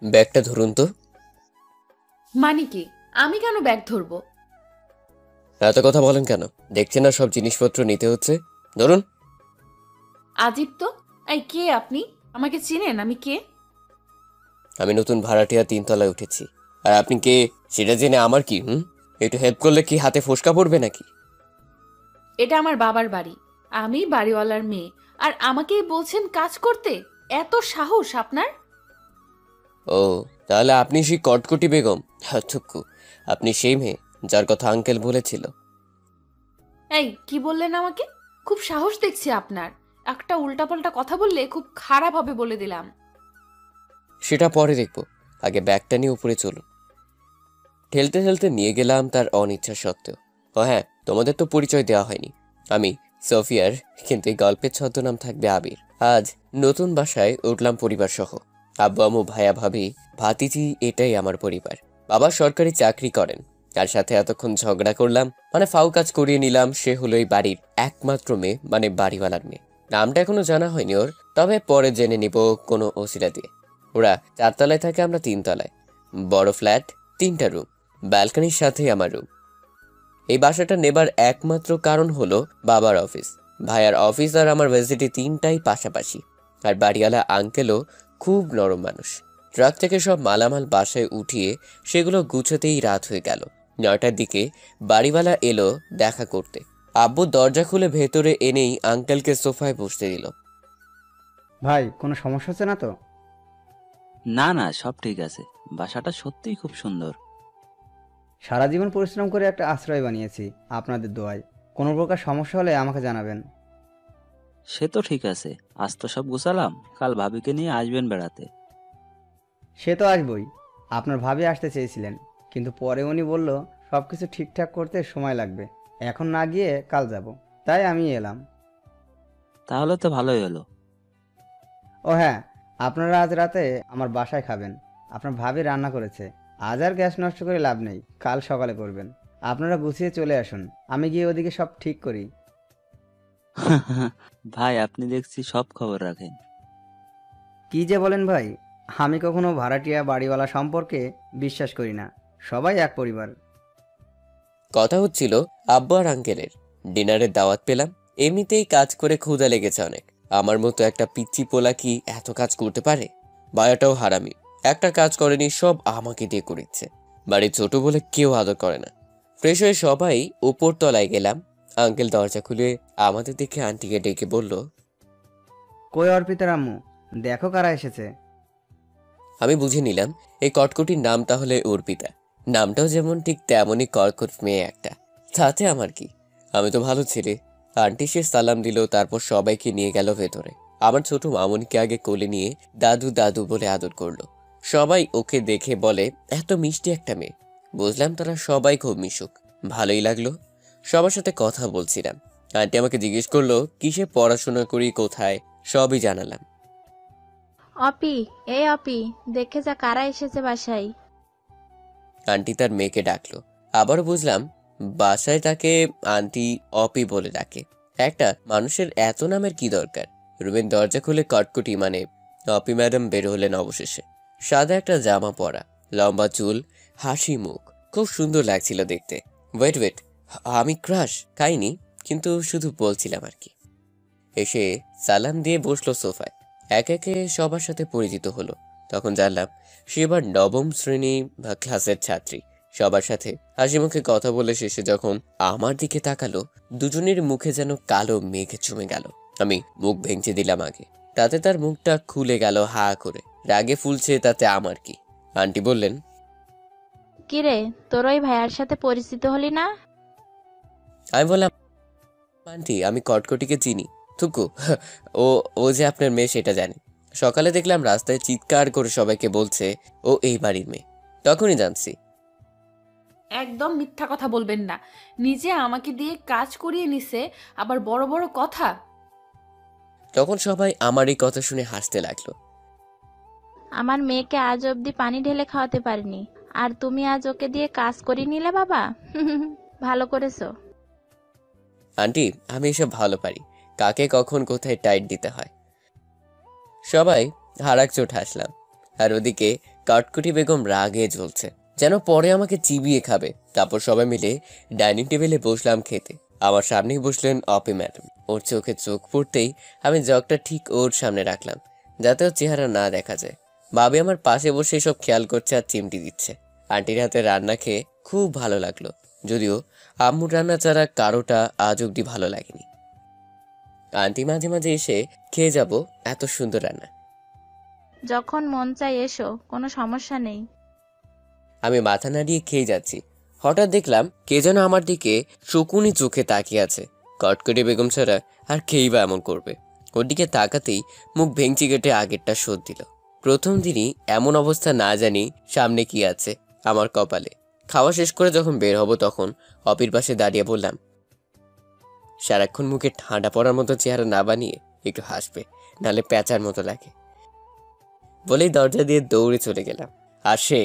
ব্যাগটা ধরুন তো। মানে কি? আমি কেন ব্যাগ ধরবো? এত কথা বলেন কেন? দেখছেন না সব জিনিসপত্র নিতে হচ্ছে। ধরুন। আজীব তো। এই, কে আপনি? আমাকে চিনেন আমি কে? আমি নতুন ভাড়াটিয়া 3 তলায় উঠেছি। আর আপনি কে সেটা জেনে আমার কি? একটু হেল্প করলে কি হাতে ফোসকা পড়বে নাকি? এটা আমার বাবার বাড়ি। আমি বাড়িওয়ালার মেয়ে। আর আমাকেই বলছেন কাজ করতে? এত সাহস আপনার? ও, তাহলে আপনি সেই কটকটি বেগম। থুক্কু, আপনি সেই মেয়ে যার কথা আঙ্কেল বলেছিল। এই, কি বললেন আমাকে? খুব সাহস দেখছি আপনার। একটা উল্টাপাল্টা কথা বললে খুব খারাপ হবে বলে দিলাম। সেটা পরে দেখবো, আগে ব্যাগটা নিয়ে উপরে চলুন। ঠেলতে ঠেলতে নিয়ে গেলাম তার অনিচ্ছা সত্ত্বেও। ও হ্যাঁ, তোমাদের তো পরিচয় দেওয়া হয়নি। আমি সোফিয়ার, কিন্তু এই গল্পের ছদ্মনাম থাকবে আবির। আজ নতুন বাসায় উঠলাম পরিবার সহ। আব্বু আম্মু ভাইয়া ভাবি ভাতিজি, এটাই আমার পরিবার। বাবা সরকারি চাকরি করেন, তার সাথে এতক্ষণ ঝগড়া করলাম, মানে ফাউ কাজ করিয়ে নিলাম। সে হলো এই বাড়ির একমাত্র মেয়ে, মানে বাড়িওয়ালার মেয়ে। নামটা এখনো জানা হয়নি ওর, তবে পরে জেনে নিব কোনো ওসিলা দিয়ে। ওরা 4 তলায় থাকে, আমরা 3 তলায়। বড় ফ্ল্যাট, 3টা রুম, ব্যালকনির সাথেই আমার রুম। এই বাসাটা নেবার একমাত্র কারণ হলো বাবার অফিস। ভাইয়ার অফিস আর আমার ভার্সিটি 3টাই পাশাপাশি। আর বাড়িওয়ালা আঙ্কেলও খুব নরম মানুষ। ট্রাক থেকে সব মালামাল বাসায় উঠিয়ে সেগুলো গুছোতেই রাত হয়ে গেল। 9টার দিকে বাড়িওয়ালা এলো দেখা করতে। আব্বু দরজা খুলে ভেতরে এনেই আঙ্কেলকে সোফায় বসতে দিল। ভাই, কোনো সমস্যা হচ্ছে না তো? না না, সব ঠিক আছে। বাসাটা সত্যিই খুব সুন্দর। সারা জীবন পরিশ্রম করে একটা আশ্রয় বানিয়েছি আপনাদের দোয়ায়। কোনো প্রকার সমস্যা হলে আমাকে জানাবেন। সে তো ঠিক আছে। আজ তো সব গুছালাম, কাল ভাবিকে নিয়ে আসবেন বেড়াতে। সে তো আসবই। আপনার ভাবি আসতে চেয়েছিলেন, কিন্তু পরে উনি বলল সব কিছু ঠিকঠাক করতে সময় লাগবে, এখন না গিয়ে কাল যাব। তাই আমি এলাম। তাহলে তো ভালোই হলো। ও হ্যাঁ, আপনারা আজ রাতে আমার বাসায় খাবেন। আপনার ভাবি রান্না করেছে। আজ আর গ্যাস নষ্ট করে লাভ নেই, কাল সকালে করবেন। আপনারা গুছিয়ে চলে আসুন, আমি গিয়ে ওদিকে সব ঠিক করি। ভাই, আপনি দেখছি সব খবর রাখেন। কি যে বলেন ভাই, আমি কখনো ভাড়াটিয়া বাড়িওয়ালা সম্পর্কে বিশ্বাস করি না। সবাই এক পরিবার। কথা হচ্ছিল আব্বু আর আঙ্কেলের। ডিনারের দাওয়াত পেলাম। এমনিতেই কাজ করে ক্ষুধা লেগেছে অনেক। আমার মতো একটা পিচ্চি পোলা কি এত কাজ করতে পারে? বায়াটাও হারামি, একটা কাজ করেনি, সব আমাকে দিয়ে করিচ্ছে। বাড়ি ছোট বলে কেউ আদর করে না। ফ্রেশ হয়ে সবাই উপর তলায় গেলাম। আঙ্কেল দরজা খুলে আমাদের দেখে আন্টিকে ডেকে বলল, কই অর্পিতার আম্মু, দেখো কারা এসেছে। আমি বুঝে নিলাম এই কটকটির নাম তাহলে অর্পিতা। নামটাও যেমন ঠিক তেমনই কর্কট মেয়ে একটা। তাতে আমার কি, আমি তো ভালো ছেলে। আন্টি সে সালাম দিল, তারপর সবাইকে নিয়ে গেল ভেতরে। আমার ছোট মামুনিকে আগে কোলে নিয়ে দাদু দাদু বলে আদর করলো। সবাই ওকে দেখে বলে এত মিষ্টি একটা মেয়ে। বুঝলাম তারা সবাই খুব মিশুক। ভালোই লাগলো। সবার সাথে কথা বলছিলাম। আন্টি আমাকে জিজ্ঞেস করলো কিসে পড়াশোনা করি, কোথায়, সবই জানালাম। অপি, এই অপি, দেখে যা কারা এসেছে বাসায়। আন্টি তার মেয়েকে ডাকলো। আবারও বুঝলাম বাসায় তাকে আন্টি অপি বলে ডাকে। একটা মানুষের এত নামের কি দরকার? রুমের দরজা খুলে কটকটি, মানে অপি ম্যাডাম বের হলেন অবশেষে। সাদা একটা জামা পরা, লম্বা চুল, হাসি মুখ, খুব সুন্দর লাগছিল দেখতে। ওয়েট ওয়েট, আমি ক্রাশ খাইনি, কিন্তু শুধু বলছিলাম আর কি। এসে সালাম দিয়ে বসলো সোফায়। একে একে সবার সাথে পরিচিত হলো। তখন জানলাম সে এবার 9ম শ্রেণী বা ক্লাসের ছাত্রী। সবার সাথে হাসি মুখে কথা বলে শেষে যখন আমার দিকে তাকালো, দুজনের মুখে যেন কালো মেঘে চুমে গেল। আমি মুখ ভেঙচে দিলাম আগে, তাতে তার মুখটা খুলে গেল হা করে। রাগে ফুলছে, তাতে আমার কি? আন্টি বললেন, কিরে, তোর ওই ভাইয়ার সাথে পরিচিত হলি না? আমি বললাম, আন্টি আমি কটকটিকে চিনি। থুকু, ও ও যে আপনার মেয়ে সেটা জানি। সকালে দেখলাম রাস্তায় চিৎকার করে সবাইকে বলছে ও এই বাড়ির মেয়ে, তখনই জানছি। একদম মিথ্যা কথা বলবেন না। নিজে আমাকে দিয়ে কাজ করিয়ে নিছে, আবার বড় বড় কথা। তখন সবাই আমার এই কথা শুনে হাসতে লাগলো। আমার মেয়েকে আজ অবধি পানি ঢেলে খাওয়াতে পারিনি, আর তুমি আজ ওকে দিয়ে কাজ করিয়ে নিলে বাবা। ভালো করেছো। আন্টি আমি এসব ভালো পারি, কাকে কখন কোথায় টাইট দিতে হয়। সবাই হারাক চোট হাসলাম। আর ওদিকে কাঠকুটি বেগম রাগে জ্বলছে, যেন পরে আমাকে চিবিয়ে খাবে। তারপর সবাই মিলে ডাইনিং টেবিলে বসলাম খেতে। আমার সামনেই বসলেন অপি ম্যাডাম। ওর চোখে চোখ পড়তেই আমি জগটা ঠিক ওর সামনে রাখলাম, যাতে ওর চেহারা না দেখা যায়। ভাবি আমার পাশে বসে সব খেয়াল করছে আর চিমটি দিচ্ছে। আন্টির হাতে রান্না খেয়ে খুব ভালো লাগলো, যদিও আম্মুর রান্না ছাড়া কারোটা আজ অব্দি ভালো লাগেনি। আন্টি মাঝে মাঝে এসে খেয়ে যাব, এত সুন্দর রান্না। যখন মন চাই এসো, কোনো সমস্যা নেই। আমি মাথা নাড়িয়ে খেয়ে যাচ্ছি, হঠাৎ দেখলাম কে যেন আমার দিকে শকুনি চোখে তাকিয়ে আছে। কটকটি বেগম ছাড়া আর খেয়েই বা এমন করবে? ওর দিকে তাকাতেই মুখ ভেঙচি কেটে আগেরটা শোধ দিল। প্রথম দিনই এমন অবস্থা, না জানি সামনে কি আছে আমার কপালে। খাওয়া শেষ করে যখন বের হব তখন অপির পাশে দাঁড়িয়ে বললাম, সারাক্ষণ মুখে ঠান্ডা পড়ার মতো চেহারা না বানিয়ে একটু হাসবে, নাহলে প্যাঁচার মতো লাগে। বলেই দরজা দিয়ে দৌড়ে চলে গেলাম, আর সে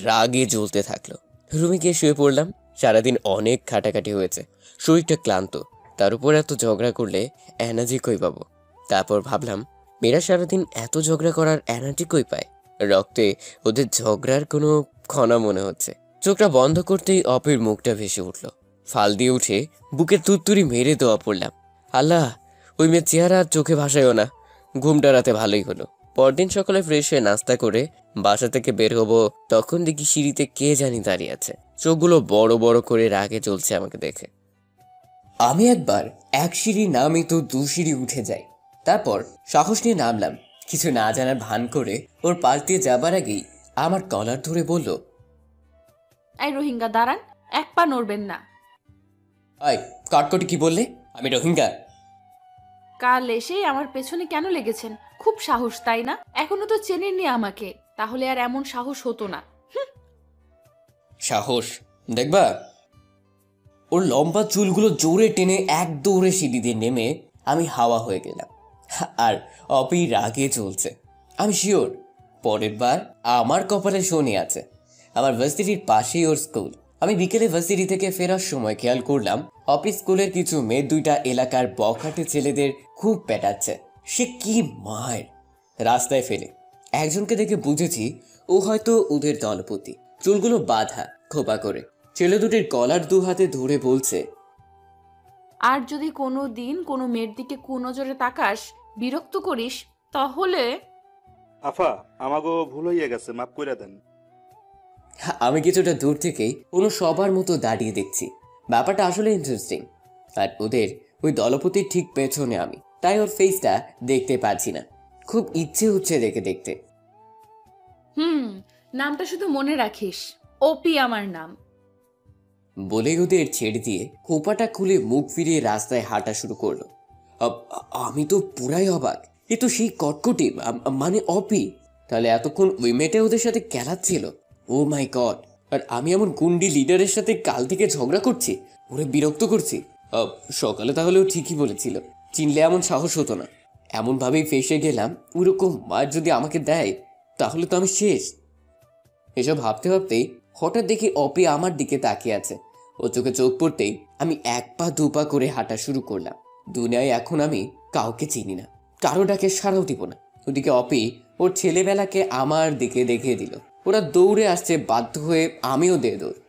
রাগে জ্বলতে থাকলো। রুমে গিয়ে শুয়ে পড়লাম। সারাদিন অনেক খাটাখাটি হয়েছে, শরীরটা ক্লান্ত, তার উপর এত ঝগড়া করলে এনার্জি কই পাবো? তারপর ভাবলাম, মেয়েরা সারাদিন এত ঝগড়া করার এনার্জি কই পায়? রক্তে ওদের ঝগড়ার কোনো ক্ষণা মনে হচ্ছে। চোখটা বন্ধ করতেই অপির মুখটা ভেসে উঠল। ফাল দিয়ে উঠে বুকে তুত্তুরি মেরে দেওয়া পড়লাম। আল্লাহ, ওই মেয়ের চেহারা আর চোখে ভাসাইও না। ঘুমটা রাতে ভালোই হলো। পরদিন সকালে ফ্রেশ হয়ে নাস্তা করে বাসা থেকে বের হবো, তখন দেখি সিঁড়িতে কে জানি দাঁড়িয়ে আছে, চোখগুলো বড় বড় করে রাগে চলছে আমাকে দেখে। আমি একবার এক সিঁড়ি নামি তো 2 সিঁড়ি উঠে যাই। তারপর সাহস নিয়ে নামলাম, কিছু না জানার ভান করে ওর পাশ দিয়ে যাবার আগেই আমার কলার ধরে বলল, এই রোহিঙ্গা দাঁড়ান, এক পা নড়বেন না। আয় কটকটি, কি বললে? আমি রোহিঙ্গা? কাল এসে আমার পেছনে কেন লেগেছেন? খুব সাহস, তাই না? এখনো তো চেনেননি আমাকে, তাহলে আর এমন সাহস হতো না। সাহস দেখবা? ওর লম্বা চুলগুলো জোরে টেনে এক দৌড়ে সিঁড়ি দিয়ে নেমে আমি হাওয়া হয়ে গেলাম। আর অপি রাগে চলছে। আমি শিওর পরের বার আমার কপালে শনি আছে। আমার ভার্সিটির পাশেই ওর স্কুল। আমি বিকেলে ভার্সিটি থেকে ফেরার সময় খেয়াল করলাম অপি স্কুলের কিছু মেয়ে 2টা এলাকার বখাটে ছেলেদের খুব পেটাচ্ছে। সে কি মায়ের! রাস্তায় ফেলে একজনকে দেখে বুঝেছি ও হয়তো ওদের দলপতি। চুলগুলো বাঁধা খোপা করে, ছেলে দুটির কলার 2 হাতে ধরে বলছে, আর যদি কোনো দিন কোনো মেয়ের দিকে কুনজরে তাকাস, বিরক্ত করিস, তাহলে। আফা, আমাগো ভুল হইয়া গেছে, মাফ কইরা দেন। আমি কিছুটা দূর থেকেই কোনো সবার মতো দাঁড়িয়ে দেখছি। ব্যাপারটা আসলে ইন্টারেস্টিং। আর ওদের ওই দলপতির ঠিক পেছনে আমি, তাই ওর ফেসটা দেখতে পাচ্ছি না। খুব ইচ্ছে হচ্ছে দেখতে। নামটা শুধু মনে রাখিস, ওপি আমার নাম। বলেই ওদের ছেড়ে দিয়ে খোপাটা খুলে মুখ ফিরিয়ে রাস্তায় হাঁটা শুরু করলো। আমি তো পুরাই অবাক। এ তো সেই কটকটি, মানে অপি। তাহলে এতক্ষণ ওই মেয়েটা ওদের সাথে খেলাচ্ছিল। ও মাই গড! আর আমি এমন গুন্ডি লিডারের সাথে কাল থেকে ঝগড়া করছি, ওরে বিরক্ত করছি। সকালে তাহলে ও ঠিকই বলেছিল, চিনলে এমন সাহস হতো না। এমনভাবেই ফেসে গেলাম। ওরকম মার যদি আমাকে দেয় তাহলে তো আমি শেষ। এসব ভাবতে ভাবতেই হঠাৎ দেখি অপি আমার দিকে তাকিয়ে আছে। ও চোখে চোখ পড়তেই আমি 1 পা 2 পা করে হাঁটা শুরু করলাম। দুনিয়ায় এখন আমি কাউকে চিনি না, কারো ডাকে সাড়াও দিব না। ওদিকে অপি ওর ছেলেবেলাকে আমার দিকে দেখিয়ে দিল। ওরা দৌড়ে আসছে, বাধ্য হয়ে আমিও দিয়ে দৌড়।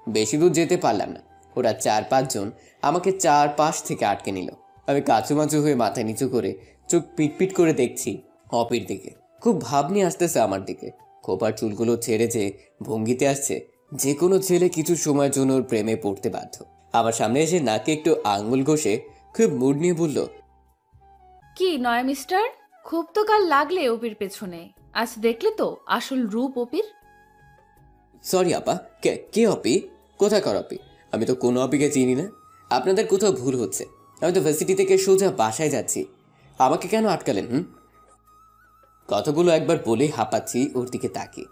বেশি দূর যেতে পারলাম না। ওরা 4-5 জন আমাকে 4 পাশ থেকে আটকে নিল। আমি কাচুমাচু হয়ে মাথা নিচু করে চোখ পিটপিট করে দেখছি অপির দিকে। খুব ভাব নিয়ে আসতেছে আমার দিকে। খোপার চুলগুলো ছেড়ে যে ভঙ্গিতে আসছে, যে কোনো ছেলে কিছু সময়ের জন্য ওর প্রেমে পড়তে বাধ্য। আমার সামনে এসে নাকে একটু আঙ্গুল ঘষে খুব মুড নিয়ে বলল, কি নয় মিস্টার, খুব তো কাল লাগলে ওপির পেছনে, আজ দেখলে তো আসল রূপ ওপির। সরি আপা, কে অপি? কোথাকার অপি? আমি তো কোনো অপিকে চিনি না। আপনাদের কোথাও ভুল হচ্ছে। আমি তো ভার্সিটি থেকে সোজা বাসায় যাচ্ছি, আমাকে কেন আটকালেন? কথাগুলো একবার বলেই হাঁপাচ্ছি ওর দিকে তাকিয়ে।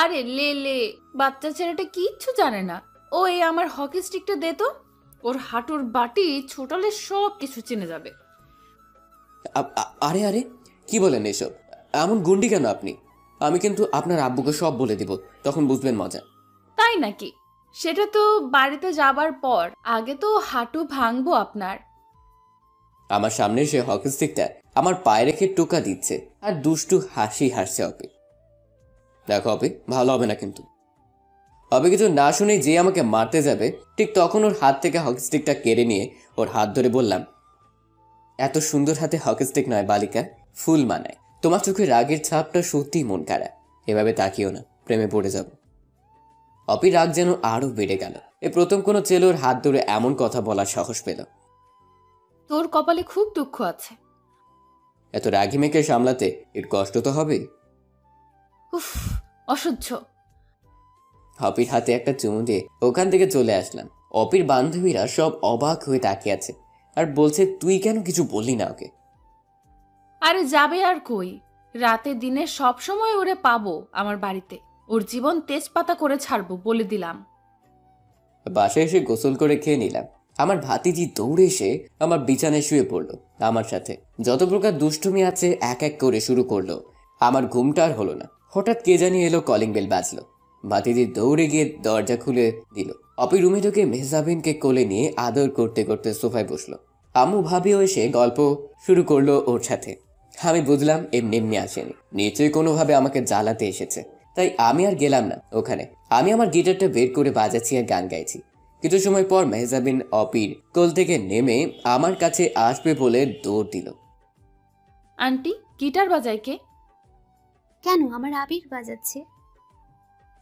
আরে লে, বাচ্চা ছেলেটা কিচ্ছু জানে না। ও এই আমার হকি স্টিকটা দে তো, ওর হাঁটুর বাটি ছোটালে সব কিছু চিনে যাবে। আরে আরে, কি বলেন এসব? এমন গুন্ডি কেন আপনি? আমি কিন্তু আপনার আব্বুকে সব বলে দিব, তখন বুঝবেন মজা। তাই নাকি? সেটা তো বাড়িতে যাবার পর, আগে তো হাঁটু ভাঙবো আপনার। আমার সামনে সে হকি স্টিকটা আমার পায়ে রেখে টোকা দিচ্ছে আর দুষ্টু হাসি হাসছে অপি। দেখো অপি, ভালো হবে না কিন্তু। অপি কিছু না শুনে যে আমাকে মারতে যাবে, ঠিক তখন ওর হাত থেকে হকি স্টিকটা কেড়ে নিয়ে ওর হাত ধরে বললাম, এত সুন্দর হাতে হকি স্টিক নয় বালিকা, ফুল মানায়। তোমার চোখে রাগের ছাপটা সত্যিই মন কাড়া। এভাবে তাকিও না, প্রেমে পড়ে যাব। অপি রাগ যেন আরো বেড়ে গেল। এই প্রথম কোনো ছেলে ওর হাত ধরে এমন কথা বলার সাহস পেল। তোর কপালে খুব দুঃখ আছে। এত রাগি মেয়েকে সামলাতে এর কষ্ট তো হবেই। উফ, অসহ্য। অপির হাতে একটা চুমু দিয়ে ওখান থেকে চলে আসলাম। অপির বান্ধবীরা সব অবাক হয়ে তাকিয়ে আছে আর বলছে, তুই কেন কিছু বললি না ওকে? আরে যাবে আর কই, রাতে দিনে সব সময় ওরে পাবো আমার বাড়িতে। ওর জীবন তেজপাতা করে ছাড়বো বলে দিলাম। বাসায় এসে গোসল করে খেয়ে নিলাম। আমার ভাতিজি দৌড়ে এসে আমার বিছানায় শুয়ে পড়লো আমার সাথে। যত প্রকার দুষ্টুমি আছে এক এক করে শুরু করলো। আমার ঘুমটা আর হলো না। হঠাৎ কে জানি এলো, কলিং বেল বাজলো। ভাতিজি দৌড়ে গিয়ে দরজা খুলে দিল। অপি রুমে ঢুকে মেহজাবিনকে কোলে নিয়ে আদর করতে করতে সোফায় বসলো। আম্মু ভাবিও এসে গল্প শুরু করলো ওর সাথে। আমি বুঝলাম এমনি এমনি আসেনি, নিশ্চয়ই কোনোভাবে আমাকে জ্বালাতে এসেছে। তাই আমি আর গেলাম না ওখানে। আমি আমার গিটারটা বের করে বাজাচ্ছি আর গান গাইছি। কিছু সময় পর মেহজাবিন অপির কোল থেকে নেমে আমার কাছে আসবে বলে দৌড় দিল। আন্টি, গিটার বাজায় কে? কেন, আমার আবির বাজাচ্ছে।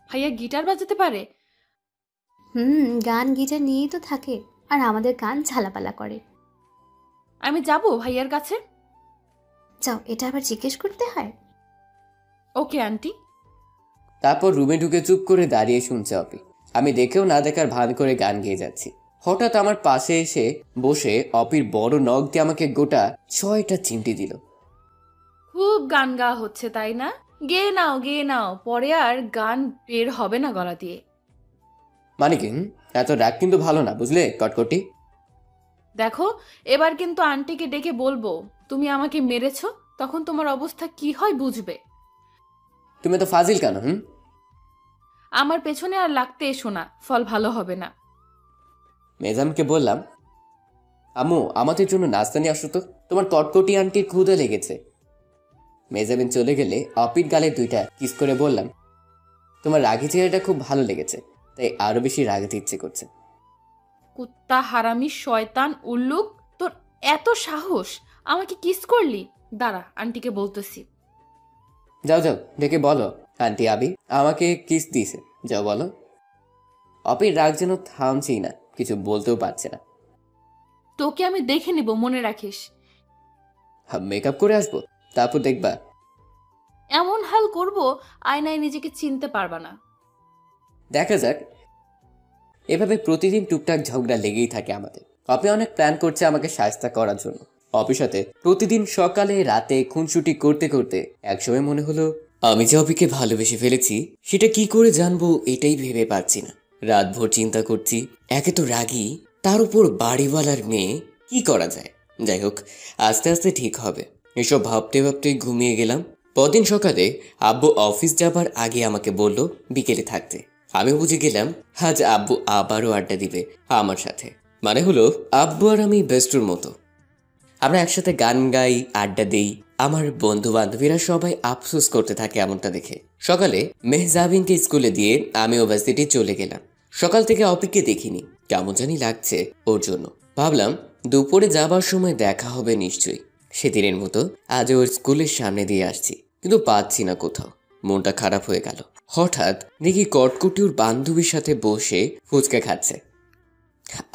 ভাইয়া গিটার বাজাতে পারে? গান গিটার নিয়েই তো থাকে, আর আমাদের গান ঝালাপালা করে। আমি যাব ভাইয়ার কাছে। যাও, এটা আবার জিজ্ঞেস করতে হয়? Okay aunty. তারপর রুমে ঢুকে চুপ করে দাঁড়িয়ে শুনছে অপি। আমি দেখেও না দেখার ভান করে গান গেয়ে যাচ্ছি। হঠাৎ আমার পাশে এসে বসে অপির বড় নখ দিয়ে আমাকে গোটা 6টা চিমটি দিল। খুব গান গাওয়া হচ্ছে তাই না? গেয়ে নাও, গেয়ে নাও, পরে আর গান বের হবে না গলা দিয়ে। মানে কি, এত রাগ কিন্তু ভালো না, বুঝলে কটকটি? দেখো, এবার কিন্তু আন্টিকে ডেকে বলবো তুমি আমাকে মেরেছো, তখন তোমার অবস্থা কি হয় বুঝবে। তুমি তো ফাজিল কেন? আমার পেছনে আর লাগতে এসো না, ফল ভালো হবে না। মেজামকে বললাম, আম্মু আমাদের জন্য নাস্তা নিয়ে আসো তো, তোমার কটকটি আন্টির ক্ষুধা লেগেছে। মেজাবিন চলে গেলে অপির গালে 2টা কিস করে বললাম, তোমার রাগি চেহারাটা খুব ভালো লেগেছে, তাই আরো বেশি রাগাতে ইচ্ছে করছে। কুত্তা, হারামি, শয়তান, উল্লুক, তোর এত সাহস! আমাকে কিস করলি? দাঁড়া, আন্টিকে বলতেছি। যাও যাও, ডেকে বলো আন্টি আবি আমাকে কিস দিয়েছে, যাও বলো। অপির রাগ যেন থামছেই না, কিছু বলতেও পারছে না। তোকে আমি দেখে নিব, মনে রাখিস। মেকআপ করে আসবো, তারপর দেখবা। এমন হাল করব আয়নায় নিজেকে চিনতে পারবা না। দেখা যাক। এভাবে প্রতিদিন টুকটাক ঝগড়া লেগেই থাকে আমাদের। অপি অনেক প্ল্যান করছে আমাকে শায়েস্তা করার জন্য। অপির সাথে প্রতিদিন সকালে রাতে খুনসুটি করতে করতে একসময় মনে হলো, আমি যে অপিকে ভালোবেসে ফেলেছি সেটা কি করে জানবো এটাই ভেবে পাচ্ছি না। রাতভর চিন্তা করছি, একে তো রাগী, তার উপর বাড়িওয়ালার মেয়ে, কি করা যায়। যাই হোক, আস্তে আস্তে ঠিক হবে। এসব ভাবতে ভাবতে ঘুমিয়ে গেলাম। পরদিন সকালে আব্বু অফিস যাবার আগে আমাকে বলল বিকেলে থাকতে। আমি বুঝে গেলাম আজ আব্বু আবারও আড্ডা দিবে আমার সাথে। মানে হলো আব্বু আর আমি বেস্টুর মতো। আমরা একসাথে গান গাই, আড্ডা দেই। আমার বন্ধু বান্ধবীরা সবাই আফসোস করতে থাকে এমনটা দেখে। সকালে মেহজাবিনকে স্কুলে দিয়ে আমি ভার্সিটি চলে গেলাম। সকাল থেকে অপিকে দেখিনি, কেমন জানি লাগছে ওর জন্য। ভাবলাম দুপুরে যাবার সময় দেখা হবে নিশ্চয়ই। সেদিনের মতো আজ ওর স্কুলের সামনে দিয়ে আসছি, কিন্তু পাচ্ছি না কোথাও। মনটা খারাপ হয়ে গেল। হঠাৎ দেখি কটকটি ওর বান্ধবীর সাথে বসে ফুচকা খাচ্ছে।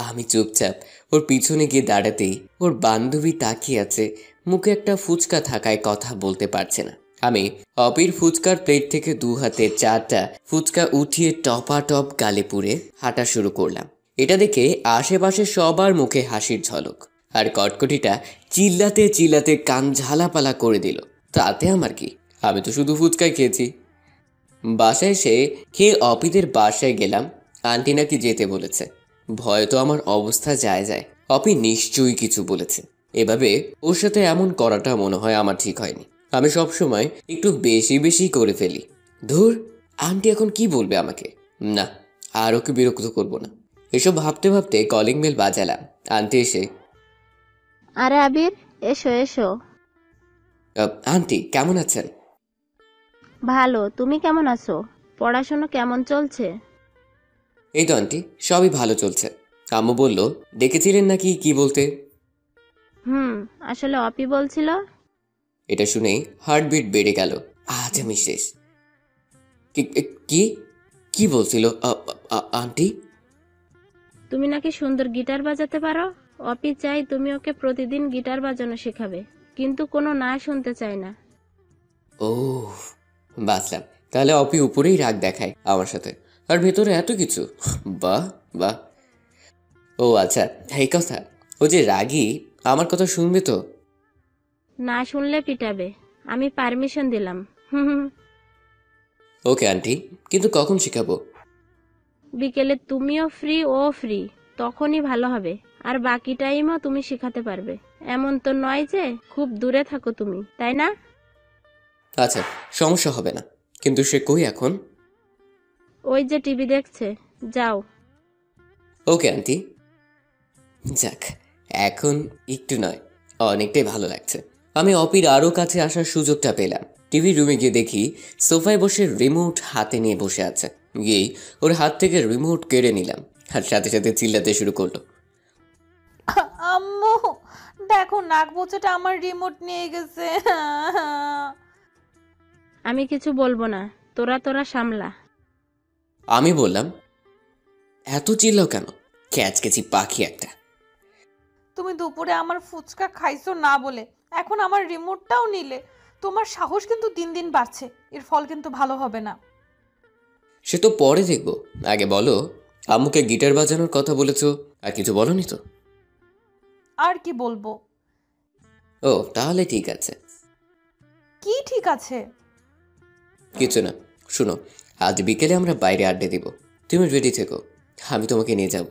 আমি চুপচাপ ওর পিছনে গিয়ে দাঁড়াতেই ওর বান্ধবী তাকিয়ে আছে, মুখে একটা ফুচকা থাকায় কথা বলতে পারছে না। আমি অপির ফুচকার প্লেট থেকে 2 হাতে 4টা ফুচকা উঠিয়ে টপাটপ গালে পুরে হাঁটা শুরু করলাম। এটা দেখে আশেপাশে সবার মুখে হাসির ঝলক, আর কটকটিটা চিল্লাতে চিল্লাতে কান ঝালাপালা করে দিল। তাতে আমার কি, আমি তো শুধু ফুচকাই খেয়েছি। বাসায় এসে খেয়ে অপিদের বাসায় গেলাম। আন্টি নাকি যেতে বলেছে। ভয় তো আমার অবস্থা যায় যায়, অপি নিশ্চয়ই কিছু বলেছে। এভাবে ওর সাথে এমন করাটা মনে হয় আমার ঠিক হয়নি। আমি সবসময় একটু বেশি বেশি করে ফেলি। ধুর, আন্টি এখন কি বলবে আমাকে? না, আর ওকে বিরক্ত করবো না। এসব ভাবতে ভাবতে কলিং বেল বাজালাম। আন্টি এসে, আরে আবির, এসো এসো। আন্টি কেমন আছেন? ভালো, তুমি কেমন আছো? পড়াশোনা কেমন চলছে? এই তো আন্টি, সবই ভালো চলছে। আম্মু বলল ডেকেছিলেন নাকি, কি বলতে? আসলে অপি বলছিল। এটা শুনেই হার্টবিট বেড়ে গেল। আজ আমি শেষ। কি কি বলছিল আন্টি? তুমি নাকি সুন্দর গিটার বাজাতে পারো। অপি চাই তুমি ওকে প্রতিদিন গিটার বাজানো শেখাবে, কিন্তু কোনো না শুনতে চায় না। ও, বাঁচলাম। তাহলে অপি উপরেই রাগ দেখায় আমার সাথে, আর ভেতরে এত কিছু। বাহ বাহ। ও আচ্ছা, এই কথা। ও যে রাগী, আমার কথা শুনবে তো? না শুনলে পিটাবে। আমি পারমিশন দিলাম। হুম। ওকে আন্টি, কিন্তু কখন শেখাবো? বিকেলে তুমিও ফ্রি ও ফ্রি, তখনই ভালো হবে। আর বাকি টাইমও তুমি শেখাতে পারবে। এমন তো নয় যে খুব দূরে থাকো তুমি, তাই না? আচ্ছা, সমস্যা হবে না। কিন্তু সে কই এখন? ওই যে টিভি দেখছে, যাও। Okay aunty. যাক, এখন একটু নয়, অনেকটাই ভালো লাগছে। আমি অপির আরও কাছে আসার সুযোগটা পেলাম। টিভি রুমে গিয়ে দেখি সোফায় বসে রিমোট হাতে নিয়ে বসে আছে। গিয়েই ওর হাত থেকে রিমোট কেড়ে নিলাম, আর সাথে সাথে চিল্লাতে শুরু করলো। আম্মু দেখো, নাক বোচাটা আমার রিমোট নিয়ে গেছে। আমি কিছু বলবো না, তোরা সামলা। আমি বললাম, এত চিল্লাও কেন? ক্যাচকেচি পাখি একটা। তুমি দুপুরে আমার ফুচকা খাইছো না বলে এখন আমার রিমোটটাও নিলে। তোমার সাহস কিন্তু দিন দিন বাড়ছে, এর ফল কিন্তু ভালো হবে না। সে তো পরে দেখবো, আগে বলো আম্মুকে গিটার বাজানোর কথা বলেছো, আর কিছু বলনি তো? আর কি বলবো? ও তাহলে ঠিক আছে। কি ঠিক আছে? কিছু না, শুনো, আজ বিকেলে আমরা বাইরে আড্ডা দিব। তুমি রেডি থেকো, আমি তোমাকে নিয়ে যাব।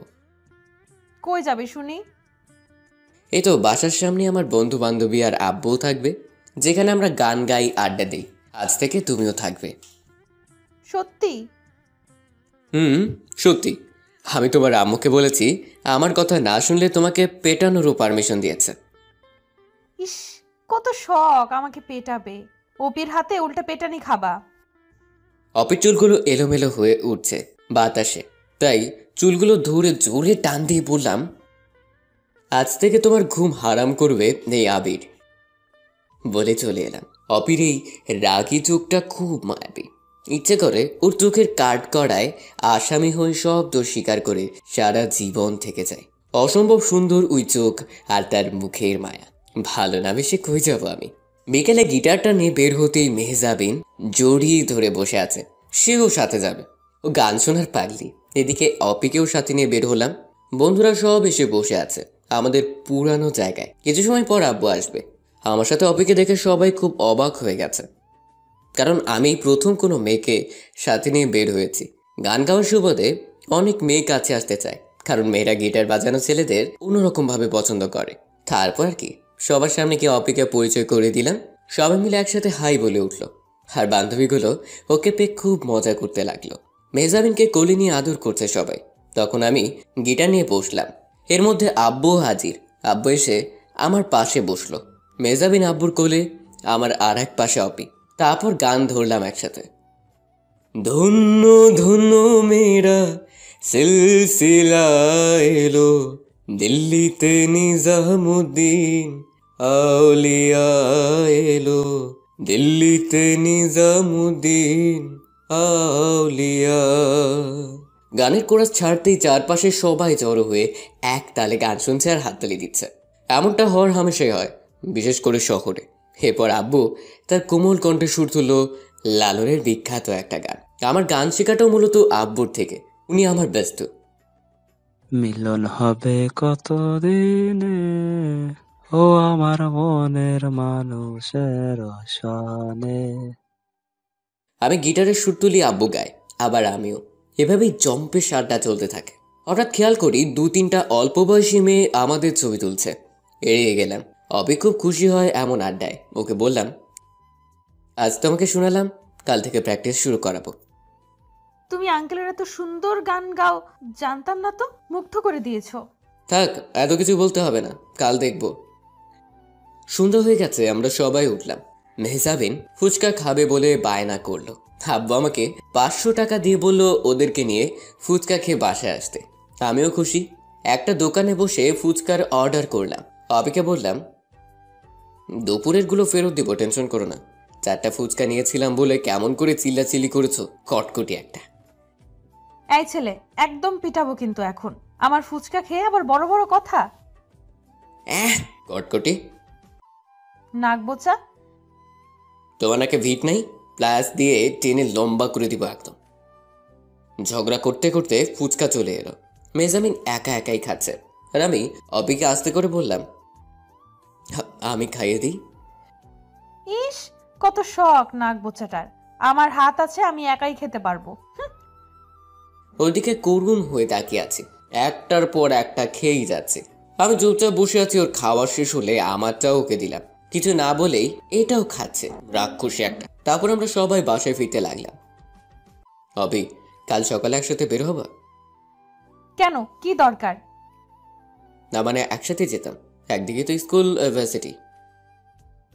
কই যাবে শুনি? এই তো বাসার সামনে আমার বন্ধু বান্ধবী আর আব্বুও থাকবে, যেখানে আমরা গান গাই, আড্ডা দিই। আজ থেকে তুমিও থাকবে। সত্যি? সত্যি। আমি তোমার আম্মুকে বলেছি আমার কথা না শুনলে তোমাকে পেটানোরও পারমিশন দিয়েছে। ইস, কত শখ আমাকে পেটাবে। ওপির হাতে উল্টা পেটানি খাবা। অপির চুলগুলো এলোমেলো হয়ে উঠছে বাতাসে, তাই চুলগুলো ধরে জোরে টান দিয়ে বললাম, আজ থেকে তোমার ঘুম হারাম করবে এই আবির। বলে চলে এলাম। অপির এই রাগী চোখটা খুব মায়াবী। ইচ্ছে করে ওর চোখের কাঠ করায় আসামি হয়ে সব দোষ স্বীকার করে সারা জীবন থেকে যায়। অসম্ভব সুন্দর ওই চোখ আর তার মুখের মায়া। ভালো না বেশি কই যাব আমি। বিকেলে গিটারটা নিয়ে বের হতেই মেহজাবিন জড়িয়ে ধরে বসে আছে, সেও সাথে যাবে। ও গান শোনার পাগলি। এদিকে অপিকেও সাথে নিয়ে বের হলাম। বন্ধুরা সব এসে বসে আছে আমাদের পুরানো জায়গায়। কিছু সময় পর আব্বু আসবে। আমার সাথে অপিকে দেখে সবাই খুব অবাক হয়ে গেছে, কারণ আমি প্রথম কোনো মেয়েকে সাথে নিয়ে বের হয়েছি। গান গাওয়ার সুবাদে অনেক মেয়ে কাছে আসতে চায়, কারণ মেয়েরা গিটার বাজানো ছেলেদের অন্যরকমভাবে পছন্দ করে। তারপর আর কি, সবার সামনে কি অপিকে পরিচয় করে দিলাম। সবাই মিলে একসাথে হাই বলে উঠলো, আর বান্ধবীগুলো ওকে পেয়ে খুব মজা করতে লাগলো। মেহজাবিনকে কোলে নিয়ে আদর করছে সবাই। তখন আমি গিটার নিয়ে বসলাম। এর মধ্যে আব্বুও হাজির। আব্বু এসে আমার পাশে বসলো। মেহজাবিন আব্বুর কোলে, আমার আর এক পাশে অপি। তারপর গান ধরলাম একসাথে। ধন্য ধন্য মেরা সিলসিলা এলো, দিল্লিতে নিজামুদ্দিন আউলিয়া এলো, দিল্লিতে নিজামুদ্দিন আউলিয়া। গানের কোরাস ছাড়তেই চারপাশে সবাই জড়ো হয়ে এক তালে গান শুনছে আর হাততালি দিচ্ছে। এমনটা হওয়ার হামেশাই হয়, বিশেষ করে শহরে। এরপর আব্বু তার কোমল কণ্ঠে সুর তুলল লালনের বিখ্যাত একটা গান। আমার গান শেখাটাও মূলত আব্বুর থেকে, উনি আমার ব্যস্ত। মিলন হবে কত দিনে, ও আমার মনের মানুষের সনে। আমি গিটারের সুর তুলি, আব্বু গায়, আবার আমিও। এভাবেই জম্পের আড্ডা চলতে থাকে। হঠাৎ খেয়াল করি 2-3টা অল্প বয়সী মেয়ে আমাদের ছবি তুলছে। এড়িয়ে গেলাম। অবি খুব খুশি হয় এমন আড্ডায়। ওকে বললাম, আজ তোমাকে শোনালাম, কাল থেকে প্র্যাকটিস শুরু করাবো। তুমি আঙ্কেলের এত সুন্দর গান গাও জানতাম না তো, মুগ্ধ করে দিয়েছো। থাক, এত কিছু বলতে হবে না, কাল দেখব। সুন্দর হয়ে গেছে। আমরা সবাই উঠলাম। মেহজাবিন ফুচকা খাবে বলে বায়না করলো। আব্বু আমাকে 500 টাকা দিয়ে বলল ওদেরকে নিয়ে ফুচকা খেয়ে বাসায় আসতে। আমিও খুশি। একটা দোকানে বসে ফুচকার অর্ডার করলাম। অপিকে বললাম, দুপুরের গুলো ফেরত দিব, টেনশন করো না। 4টা ফুচকা নিয়েছিলাম বলে কেমন করে চিল্লাচিল্লি করেছো, কটকটি একটা। এই ছেলে, একদম পিটাবো কিন্তু এখন। আমার ফুচকা খেয়ে আবার বড় বড় কথা। কটকটি। নাক বোচা। তোমার নাকে ভিট নাই, প্লাস দিয়ে টেনে লম্বা করে দিব একদম। ঝগড়া করতে করতে ফুচকা চলে এলো। মেজামিন একা একাই খাচ্ছে, আর আমি অপিকে আস্তে করে বললাম, আমি খাইয়ে দিই। ইস, কত শখ নাক বোচাটার। আমার হাত আছে, আমি একাই খেতে পারবো। ওদিকে করুণ হয়ে তাকিয়ে আছি, একটার পর একটা খেয়েই যাচ্ছে। আমি চুপচাপ বসে আছি। ওর খাওয়া শেষ হলে আমারটাও ওকে দিলাম। কিছু না বলেই এটাও খাচ্ছে, রাক্ষসী একটা। তারপর আমরা সবাই বাসায় ফিরতে লাগলাম। অবি, কাল সকালে একসাথে বের হবা? কেন, কি দরকার? না মানে একসাথে যেতাম, একদিকে তো স্কুল ইউনিভার্সিটি।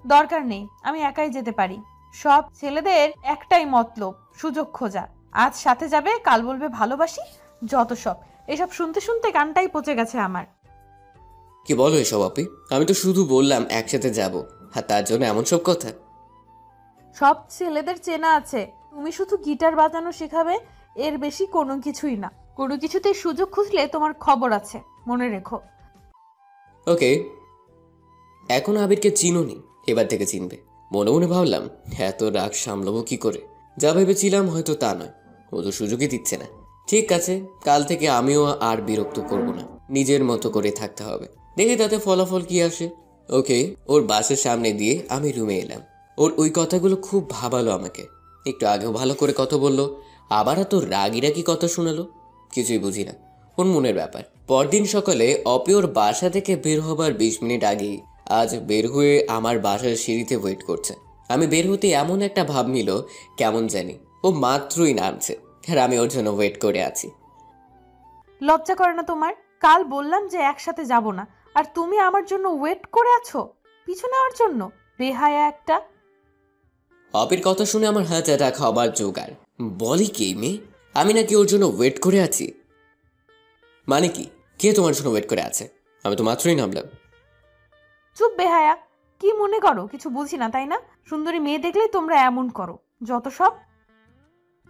দরকার নেই, আমি একাই যেতে পারি। সব ছেলেদের একটাই মতলব, সুযোগ খোঁজা। আজ সাথে যাবে, কাল বলবে ভালোবাসি। যত সব, এসব শুনতে শুনতে কানটাই পচে গেছে আমার। কি বলো এসব অপি? আমি তো শুধু বললাম একসাথে যাব, আর তার জন্য এমন সব কথা? সব ছেলেদের চেনা আছে, তুমি শুধু গিটার বাজানো শেখাবে, এর বেশি কোনো কিছুই না। কোনো কিছুতেই সুযোগ খুঁজলে তোমার খবর আছে, মনে রেখো। ওকে, এখন আবিরকে চিনোনি, এবার থেকে চিনবে। মনে মনে ভাবলাম, এত রাগ সামলাবো কি করে? যা ভেবেছিলাম হয়তো তা নয়, ও তো সুযোগই দিচ্ছে না। ঠিক আছে, কাল থেকে আমিও আর বিরক্ত করব না, নিজের মতো করে থাকতে হবে। দেখি তাতে ফলাফল কি আসে। ওকে, ওর বাসের সামনে দিয়ে আমি রুমে এলাম। ওর ওই কথাগুলো খুব ভাবালো আমাকে। একটু আগেও ভালো করে কথা বললো, আবার এত রাগি রাগি কথা শোনালো। কিছুই বুঝি না, ওর মনের ব্যাপার। পরদিন সকালে অপি ওর বাসা থেকে বের হবার 20 মিনিট আগেই আজ বের হয়ে আমার বাসার সিঁড়িতে ওয়েট করছে। আমি বের হতে এমন একটা ভাব নিল কেমন জানি। ও মাত্রই নামছে, আর আমি ওর জন্য ওয়েট করে আছি। লজ্জা করে না তোমার? কাল বললাম যে একসাথে যাব না, আর তুমি আমার জন্য ওয়েট করে আছো পিছু নেওয়ার জন্য। বেহায়া একটা। অপির কথা শুনে আমার হাত অ্যাটাক হবার জোগাড়। বলি কি মেয়ে, আমি নাকি ওর জন্য ওয়েট করে আছি? মানে কি, কে তোমার জন্য ওয়েট করে আছে? আমি তো মাত্রই নামলাম। চুপ বেহায়া, কি মনে করো কিছু বুঝি না তাই না? সুন্দরী মেয়ে দেখলেই তোমরা এমন করো, যত সব।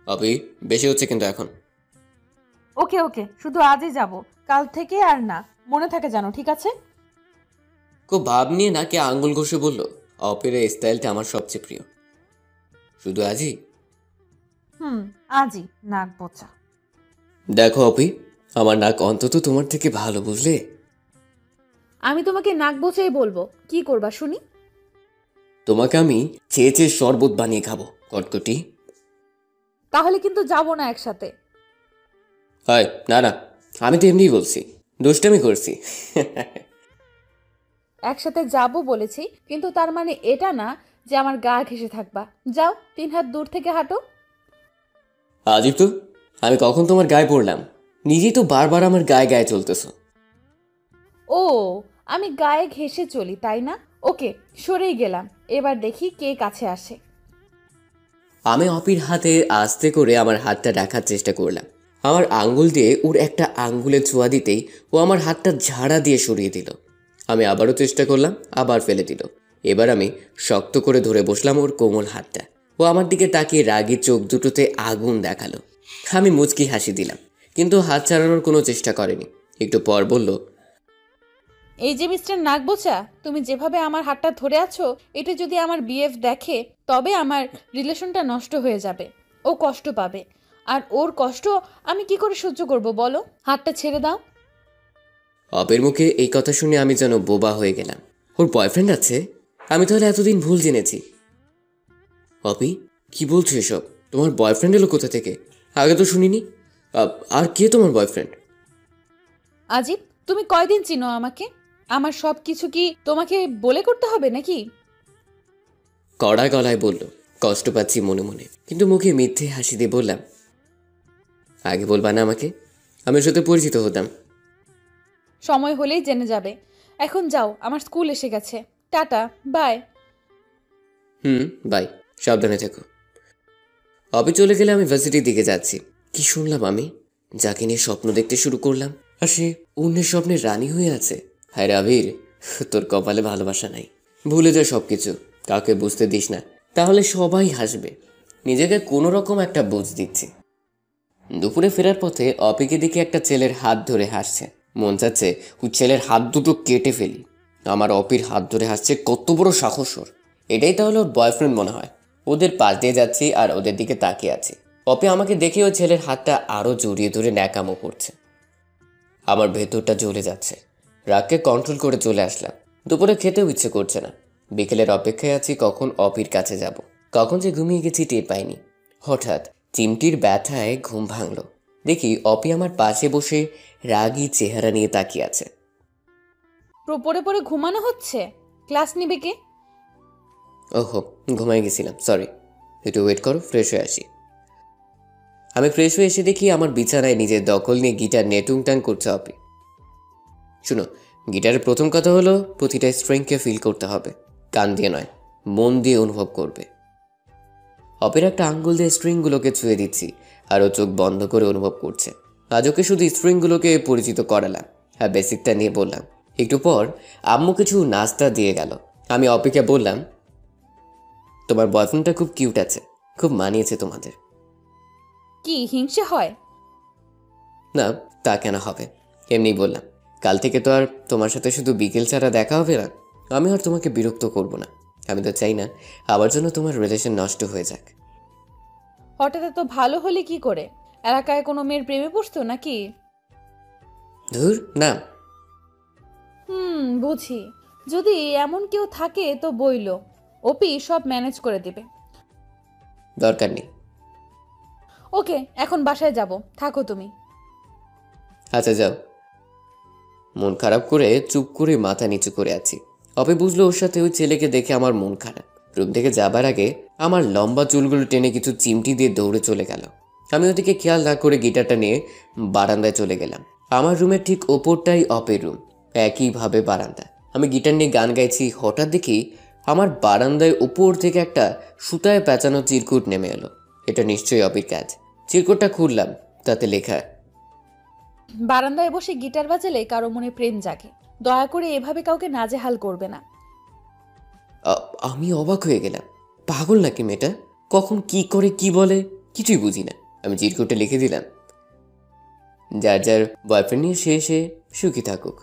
অপি, বেশি হচ্ছে কিন্তু এখন। ওকে ওকে, শুধু আজই যাব, কাল থেকে আর না। মনে থাকে জানো, ঠিক আছে? খুব ভাব নিয়ে নাকি আঙ্গুল ঘষে বলল, অপির এই স্টাইলটা আমার সবচেয়ে প্রিয়। শুধু আজই? আজই, নাক বোচা। দেখো অপি, আমার নাক অন্তত তোমার থেকে ভালো, বুঝলে? আমি তোমাকে নাক বোচাই বলবো, কি করবা শুনি? তোমাকে আমি চেয়ে চেয়ে শরবত বানিয়ে খাবো, কটকটি। তাহলে কিন্তু যাব না একসাথে। হয় না না, আমি তো এমনিই বলছি, দুষ্টামি করছি। একসাথে যাব বলেছি, কিন্তু তার মানে এটা না যে আমার গা ঘেঁষে থাকবা। যাও, 3 হাত দূর থেকে হাঁটো। আজব তো, আমি কখন তোমার গায়ে পড়লাম? নিজেই তো বারবার আমার গায়ে গায়ে চলতেছো। ও, আমি গায়ে ঘেঁষে চলি তাই না? ওকে, সরেই গেলাম। এবার দেখি কে কাছে আসে। আমি অপির হাতে আস্তে করে আমার হাতটা রাখার চেষ্টা করলাম। আমার আঙ্গুল দিয়ে ওর একটা আঙ্গুলে ছোঁয়া দিতেই ও আমার হাতটা ঝাড়া দিয়ে সরিয়ে দিল। আমি আবারও চেষ্টা করলাম, আবার ফেলে দিল। এবার আমি শক্ত করে ধরে বসলাম ওর কোমল হাতটা। ও আমার দিকে তাকিয়ে রাগী চোখ দুটোতে আগুন দেখালো। আমি মুচকি হাসি দিলাম, কিন্তু হাত ছাড়ানোর কোনো চেষ্টা করেনি। একটু পর বলল, এই যে মিস্টার নাগবোচা, তুমি যেভাবে আমার হাতটা ধরে আছো, এটা যদি আমার বিএফ দেখে তবে আমার রিলেশনটা নষ্ট হয়ে যাবে। ও কষ্ট পাবে, আর ওর কষ্ট আমি কি করে সহ্য করব বলো? হাতটা ছেড়ে দাও। অপের মুখে এই কথা শুনে আমি যেন বোবা হয়ে গেলাম। ওর বয়ফ্রেন্ড আছে? আমি তাহলে এতদিন ভুল জেনেছি। অপি, কি বলছো এসব? তোমার বয়ফ্রেন্ড এলো কোথা থেকে? আগে তো শুনিনি। আর কে তোমার বয়ফ্রেন্ড? আজিব, তুমি কয়দিন চিনো আমাকে? আমার সব কিছু কি তোমাকে বলে করতে হবে নাকি? কড়া গলায় বলল। কষ্ট পাচ্ছি মনে মনে, কিন্তু মুখে মিথ্যে হাসি দিয়ে বললাম, আগে বলবা না আমাকে? আমি ওর সাথে পরিচিত হতাম। সময় হলেই জেনে যাবে। এখন যাও, আমার স্কুল এসে গেছে। Tata, by. বাই, সাবধানে থেকো। অপি চলে গেলে আমি ভার্সিটির দিকে যাচ্ছি। কি শুনলাম আমি? যাকে নিয়ে স্বপ্ন দেখতে শুরু করলাম আর সে অন্যের স্বপ্নের রানী হয়ে আছে। হায় রাবির, তোর কপালে ভালোবাসা নাই। ভুলে যা সব কিছু, কাউকে বুঝতে দিস না, তাহলে সবাই হাসবে। নিজেকে কোনো রকম একটা বুঝ দিচ্ছি। দুপুরে ফেরার পথে অপিকে দেখে একটা ছেলের হাত ধরে হাসছে। মন চাচ্ছে ওই ছেলের হাত দুটো কেটে ফেলি। আমার অপির হাত ধরে হাসছে, কত বড় সাহস ওর! এটাই তাহলে ওর বয়ফ্রেন্ড মনে হয়। ওদের পাশ দিয়ে যাচ্ছি আর ওদের দিকে তাকিয়ে আছি। অপি আমাকে দেখে ওই ছেলের হাতটা আরও জড়িয়ে ধরে ন্যাকামো করছে। আমার ভেতরটা জ্বলে যাচ্ছে। রাগকে কন্ট্রোল করে চলে আসলাম। দুপুরে খেতেও ইচ্ছে করছে না। বিকেলের অপেক্ষায় আছি কখন অপির কাছে যাব। কখন যে ঘুমিয়ে গেছি টের পাইনি। হঠাৎ চিমটির ব্যথায় ঘুম ভাঙল। দেখি অপি আমার পাশে বসে রাগী চেহারা নিয়ে তাকিয়ে আছে। পড়ে পড়ে ঘুমানো হচ্ছে, ক্লাস নিবে কে? ওহো, ঘুমাই গেছিলাম, সরি। একটু ওয়েট করো, ফ্রেশ হয়ে আসি। আমি ফ্রেশ হয়ে এসে দেখি আমার বিছানায় নিজের দখল নিয়ে গিটার নিয়ে টুংটাং করছে অপি। শুনো, গিটারের প্রথম কথা হলো প্রতিটা স্ট্রিংকে ফিল করতে হবে, কান দিয়ে নয়, মন দিয়ে অনুভব করবে। অপের একটা আঙ্গুল দিয়ে স্ট্রিংগুলোকে ছুঁয়ে দিচ্ছি আর ও চোখ বন্ধ করে অনুভব করছে। আজ ওকে শুধু স্ট্রিংগুলোকে পরিচিত করালাম আর বেসিকটা নিয়ে বললাম। একটু পর আম্মু কিছু নাস্তা দিয়ে গেল। আমি অপিকে বললাম, তোমার বয়ফ্রেন্ডটা খুব কিউট আছে, খুব মানিয়েছে তোমাদের। কি হিংসে হয়? না, তা কেন হবে, এমনি বললাম। কাল থেকে তো আর তোমার সাথে শুধু বিকেল ছাড়া দেখা হবে না। আমি আর তোমাকে বিরক্ত করব না। আমি তো চাই না আবার জন্য তোমার রিলেশন নষ্ট হয়ে যাক। হঠাৎ এত ভালো হলে কি করে? এলাকায় কোনো মেয়ের প্রেমে পড়তো নাকি? ধুর না। বুঝি। যদি এমন কেউ থাকে তো বইলো, ওপি সব ম্যানেজ করে দিবে। দরকার নেই। ওকে, এখন বাসায় যাব, থাকো তুমি। আচ্ছা যাও। মন খারাপ করে চুপ করে মাথা নিচু করে আছি। অপি বুঝলো ওর সাথে ওই ছেলেকে দেখে আমার মন খারাপ। রুম থেকে যাবার আগে আমার লম্বা চুলগুলো টেনে কিছু চিমটি দিয়ে দৌড়ে চলে গেল। আমি ওদিকে খেয়াল না করে গিটারটা নিয়ে বারান্দায় চলে গেলাম। আমার রুমের ঠিক ওপরটাই অপের রুম, একইভাবে বারান্দা। আমি গিটার নিয়ে গান গাইছি, হঠাৎ দেখি আমার বারান্দায় উপর থেকে একটা সুতায় পেঁচানো চিরকুট নেমে এলো। এটা নিশ্চয়ই অপির কাজ। চিরকুটটা খুললাম, তাতে লেখা, বারান্দায় বসে গিটার বাজালে কারো মনে প্রেম জাগে, দয়া করে এভাবে কাউকে নাজেহাল করবে না। আমি অবাক হয়ে গেলাম। পাগল নাকি মেয়েটা? কখন কি করে কি বলে কিছুই বুঝি না। আমি চিরকুটে লিখে দিলাম, যার যার বয়ফ্রেন্ড নিয়ে সে এসে সুখী থাকুক।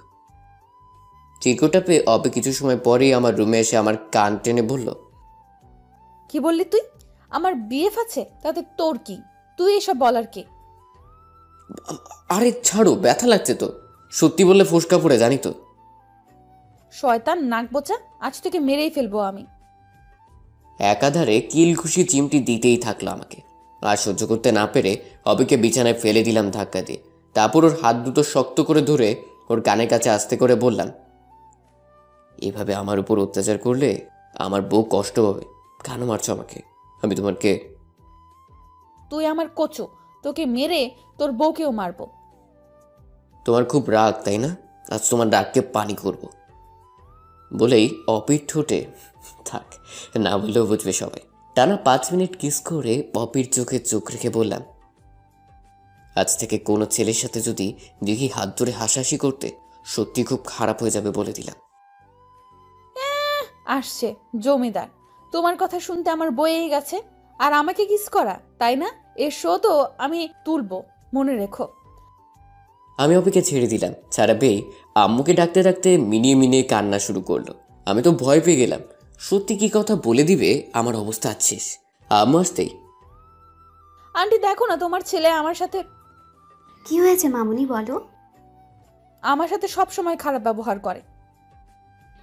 চিরকুটটা পেয়ে অপে কিছু সময় পরেই আমার রুমে এসে আমার কান টেনে বলল, কি বললি তুই? আমার বিএফ আছে, তাতে তোর কি? তুই এসব বলার কে? আরে ছাড়ো, ব্যথা লাগছে তো। সত্যি বললে ফোসকা পড়ে, জানি তো। শয়তান নাক বোচা, আজ তোকে মেরেই ফেলবো আমি। একাধারে কিল খুশি চিমটি দিতেই থাকলো আমাকে। আর সহ্য করতে না পেরে অবিকে বিছানায় ফেলে দিলাম ধাক্কা দিয়ে। তারপর ওর হাত দুটো শক্ত করে ধরে ওর কানের কাছে আস্তে করে বললাম, এভাবে আমার উপর অত্যাচার করলে আমার বউ কষ্ট পাবে। কেন মারছো আমাকে? আমি তোমার কে? তুই আমার কোচো, তোকে মেরে তোর বউকেও মারবো। তোমার খুব রাগ তাই না? আজ তোমার রাগকে পানি করব। বলেই অপির ঠোঁটে, থাক না বললেও বুঝবে সবাই, টানা 5 মিনিট কিস করে অপির চোখে চোখ রেখে বললাম, আজ থেকে কোনো ছেলের সাথে যদি দেখি হাত ধরে হাসাহাসি করতে, সত্যি খুব খারাপ হয়ে যাবে বলে দিলাম। আসছে জমিদার, তোমার কথা শুনতে আমার বয়েই গেছে। আর আমাকে কিস করা, তাই না? এর শো তো আমি তুলবো, মনে রেখো। আমি অপিকে ছেড়ে দিলাম। ছাড়া পেয়ে আম্মুকে ডাকতে ডাকতে মিনিয়ে মিনিয়ে কান্না শুরু করলো। আমি তো ভয় পেয়ে গেলাম, সত্যি কি কথা বলে দিবে আমার অবস্থা আছিস। আম্মু আসতেই, আন্টি দেখো না, তোমার ছেলে আমার সাথে কি হয়েছে মামুনি বলো? সব সময় খারাপ ব্যবহার করে।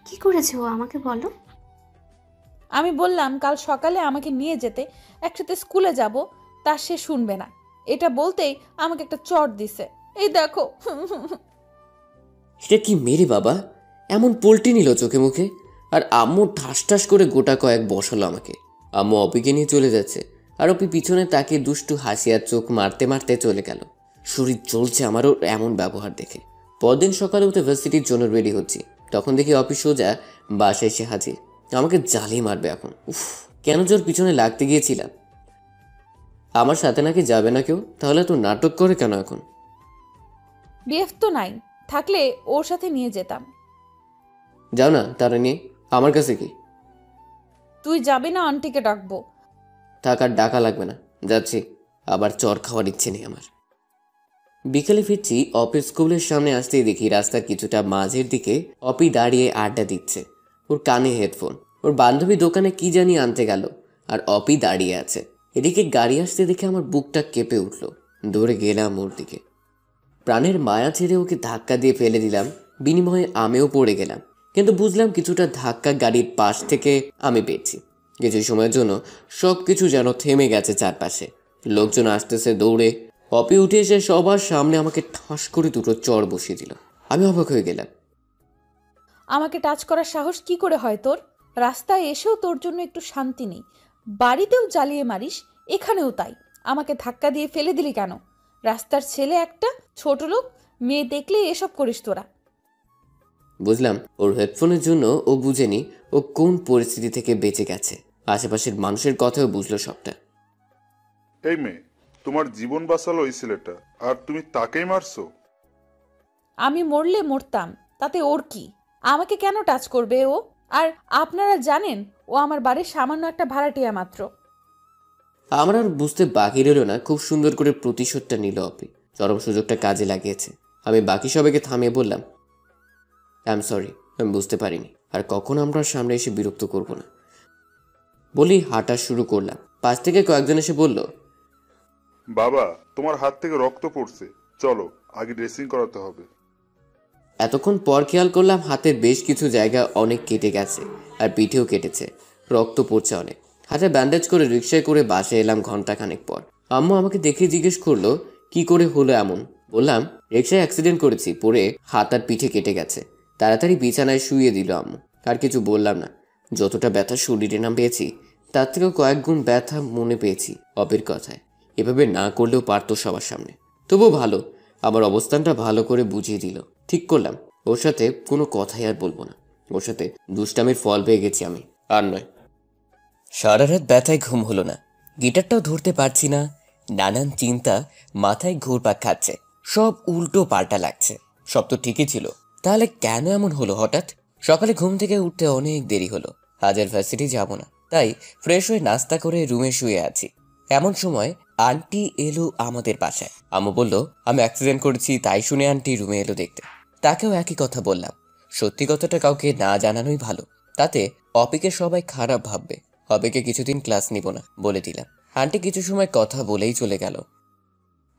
কি করেছে ও আমাকে বলো। আমি বললাম কাল সকালে আমাকে নিয়ে যেতে, একসাথে স্কুলে যাব, তা সে শুনবে না। এটা বলতেই আমাকে একটা চট দিছে, এই দেখো। এটা কি মেরে বাবা? এমন পোল্টি নিল চোখে মুখে। আর আম্মু ঠাস ঠাস করে গোটা কয়েক বসালো আমাকে। আম্মু অপিকে নিয়ে চলে যাচ্ছে আর অপি পিছনে তাকে দুষ্টু হাসি আর চোখ মারতে মারতে চলে গেল। শরীর চলছে আমারও এমন ব্যবহার দেখে। পরদিন সকালে উঠে ভার্সিটির জন্য রেডি হচ্ছি, তখন দেখি অপি সোজা বাসায় এসে হাজির। আমাকে জ্বালিয়ে মারবে এখন। উফ, কেন জোর পিছনে লাগতে গিয়েছিলাম। আমার সাথে নাকি যাবে না কেউ, তাহলে তো নাটক করে কেন এখন? বিএফ তো নাই, থাকলে ওর সাথে নিয়ে যেতাম। যাও না তারা নিয়ে, আমার কাছে কি? তুই যাবি না আন্টিকে ডাকবো? থাক, আর ডাকা লাগবে না, যাচ্ছি। আবার চর খাওয়ার ইচ্ছে নেই আমার। বিকেলে ফিরছি, অফিস স্কুলের সামনে আসতেই দেখি রাস্তার কিছুটা মাঝের দিকে অপি দাঁড়িয়ে আড্ডা দিচ্ছে। ওর কানে হেডফোন। ওর বান্ধবী দোকানে কি জানি আনতে গেল, আর অপি দাঁড়িয়ে আছে। এদিকে গাড়ি আসতে দেখে আমার বুকটা কেঁপে উঠল। দৌড়ে গেলাম ওর দিকে, প্রাণের মায়া ছেড়ে ওকে ধাক্কা দিয়ে ফেলে দিলাম। বিনিময়ে আমিও পড়ে গেলাম, কিন্তু বুঝলাম কিছুটা ধাক্কা গাড়ির পাশ থেকে আমি পেয়েছি। কিছু সময়ের জন্য সব কিছু যেন থেমে গেছে চারপাশে। লোকজন আসতেছে দৌড়ে। অপি উঠে এসে সবার সামনে আমাকে ঠাস করে দুটো চড় বসিয়ে দিল। আমি অবাক হয়ে গেলাম। আমাকে টাচ করার সাহস কি করে হয় তোর? রাস্তায় এসেও তোর জন্য একটু শান্তি নেই, বাড়িতেও জ্বালিয়ে মারিস, এখানেও তাই। আমাকে ধাক্কা দিয়ে ফেলে দিলি কেন? রাস্তার ছেলে একটা, ছোট লোক, মেয়ে দেখলে এসব করিস তোরা। বুঝলাম ওর হেডফোনের জন্য ও বুঝেনি ও কোন পরিস্থিতি থেকে বেঁচে গেছে। আশেপাশের মানুষের কথাও বুঝলো সবটা। এই মেয়ে, তোমার জীবন বাঁচালো এই ছেলেটা, আর তুমি তাকেই মারছো? আমি মরলে মরতাম, তাতে ওর কি? আমাকে কেন টাচ করবে ও? আর আপনারা জানেন ও আমার বাড়ির সামান্য একটা ভাড়াটিয়া মাত্র। আমার আর বুঝতে বাকি রইল না, খুব সুন্দর করে প্রতিশোধটা নিল অপি। চরম সুযোগটা কাজে লাগিয়েছে। আমি বাকি সবাইকে থামিয়ে বললাম, আই এম সরি, আমি বুঝতে পারিনি, আর কখনো আমরা সামনে এসে বিরক্ত করব না বলি হাঁটা শুরু করলাম। পাশ থেকে কয়েকজন এসে বলল, বাবা, তোমার হাত থেকে রক্ত পড়ছে, চলো আগে ড্রেসিং করাতে হবে। এতক্ষণ পর খেয়াল করলাম হাতের বেশ কিছু জায়গা অনেক কেটে গেছে, আর পিঠেও কেটেছে, রক্ত পড়ছে অনেক। হাতে ব্যান্ডেজ করে রিক্সায় করে বাসায় এলাম ঘন্টাখানেক পর। আম্মু আমাকে দেখে জিজ্ঞেস করলো কি করে হলো এমন। বললাম রিক্সায় অ্যাক্সিডেন্ট করেছি, পরে হাত আর পিঠে কেটে গেছে। তাড়াতাড়ি বিছানায় শুইয়ে দিল আম্মু। আর কিছু বললাম না। যতটা ব্যথা শরীরে নাম পেয়েছি, তার থেকেও কয়েক গুণ ব্যথা মনে পেয়েছি অপির কথায়। এভাবে না করলেও পারতো সবার সামনে। তবুও ভালো, আমার অবস্থানটা ভালো করে বুঝিয়ে দিল। ঠিক করলাম ওর সাথে কোনো কথাই আর বলবো না। ওর সাথে দুষ্টামির ফল পেয়ে গেছি আমি, আর নয়। সারা রাত ব্যথায় ঘুম হলো না, গিটারটাও ধরতে পারছি না। নানান চিন্তা মাথায় ঘুরপাক খাচ্ছে, সব উল্টো পাল্টা লাগছে। সব তো ঠিকই ছিল, তাহলে কেন এমন হলো হঠাৎ? সকালে ঘুম থেকে উঠতে অনেক দেরি হলো। আজ আর ভার্সিটি যাব না, তাই ফ্রেশ হয়ে নাস্তা করে রুমে শুয়ে আছি। এমন সময় আন্টি এলো আমাদের বাসায়। আম্মু বলল আমি অ্যাক্সিডেন্ট করেছি, তাই শুনে আন্টি রুমে এলো দেখতে। তাকেও একই কথা বললাম। সত্যি কথাটা কাউকে না জানানোই ভালো, তাতে অপিকে সবাই খারাপ ভাববে। অপিকে কিছুদিন ক্লাস নিব না বলে দিলাম। আন্টি কিছু সময় কথা বলেই চলে গেল।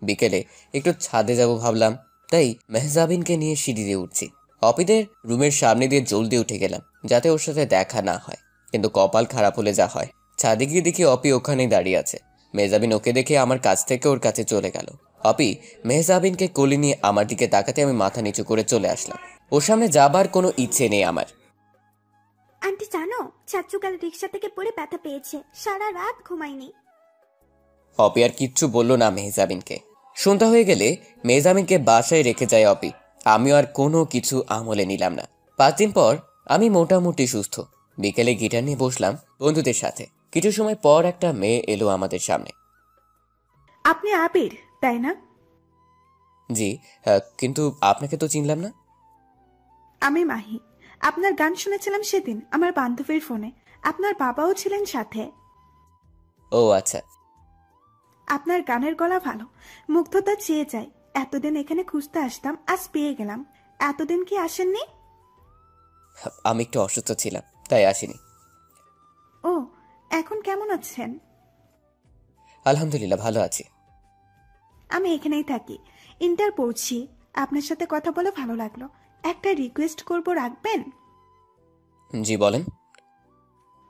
বিকেলে একটু ছাদে যাব ভাবলাম, তাই মেহজাবিনকে নিয়ে সিঁড়ি দিয়ে উঠছি। অপিদের রুমের সামনে দিয়ে জলদি উঠে গেলাম, যাতে ওর সাথে দেখা না হয়। কিন্তু কপাল খারাপ হলে যা হয়। ছাদে গিয়ে দেখি অপি ওখানেই দাঁড়িয়ে আছে। মেহজাবিন ওকে দেখে আমার কাছ থেকে ওর কাছে চলে গেল। অপি মেহজাবিনকে কোলে নিয়ে আমার দিকে তাকাতে আমি মাথা নিচু করে চলে আসলাম। ওর সামনে যাবার কোনো ইচ্ছে নেই আমার। আন্টি জানো, চাচু কাল রিক্সা থেকে পড়ে ব্যথা পেয়েছে, সারা রাত ঘুমায়নি। অপি আর কিচ্ছু বলল না মেহজাবিনকে। সন্ধ্যা হয়ে গেলে মেহজাবিনকে বাসায় রেখে যায় অপি। আমিও আর কোনো কিছু আমলে নিলাম না। 5 দিন পর আমি মোটামুটি সুস্থ। বিকেলে গিটার নিয়ে বসলাম বন্ধুদের সাথে। কিছু সময় পর একটা মেয়ে এলো আমাদের সামনে। আপনি আবির, তাই না? জি, কিন্তু আপনাকে তো চিনলাম না। আমি মাহি। আপনার গান শুনেছিলাম সেদিন আমার বান্ধবীর ফোনে। আপনার বাবাও ছিলেন সাথে। ও আচ্ছা। আপনার গানের গলা ভালো, মুগ্ধতা চেয়ে যায়। এতদিন এখানে খুঁজতে আসতাম, আজ পেয়ে গেলাম। এতদিন কি আসেননি? আমি একটু অসুস্থ ছিলাম, তাই আসিনি। ও, এখন কেমন আছেন? আলহামদুলিল্লাহ ভালো আছি। আমি এখানেই থাকি, ইন্টার পড়ছি। আপনার সাথে কথা বলে ভালো লাগলো। একটা রিকোয়েস্ট করব, রাখবেন? জি বলেন।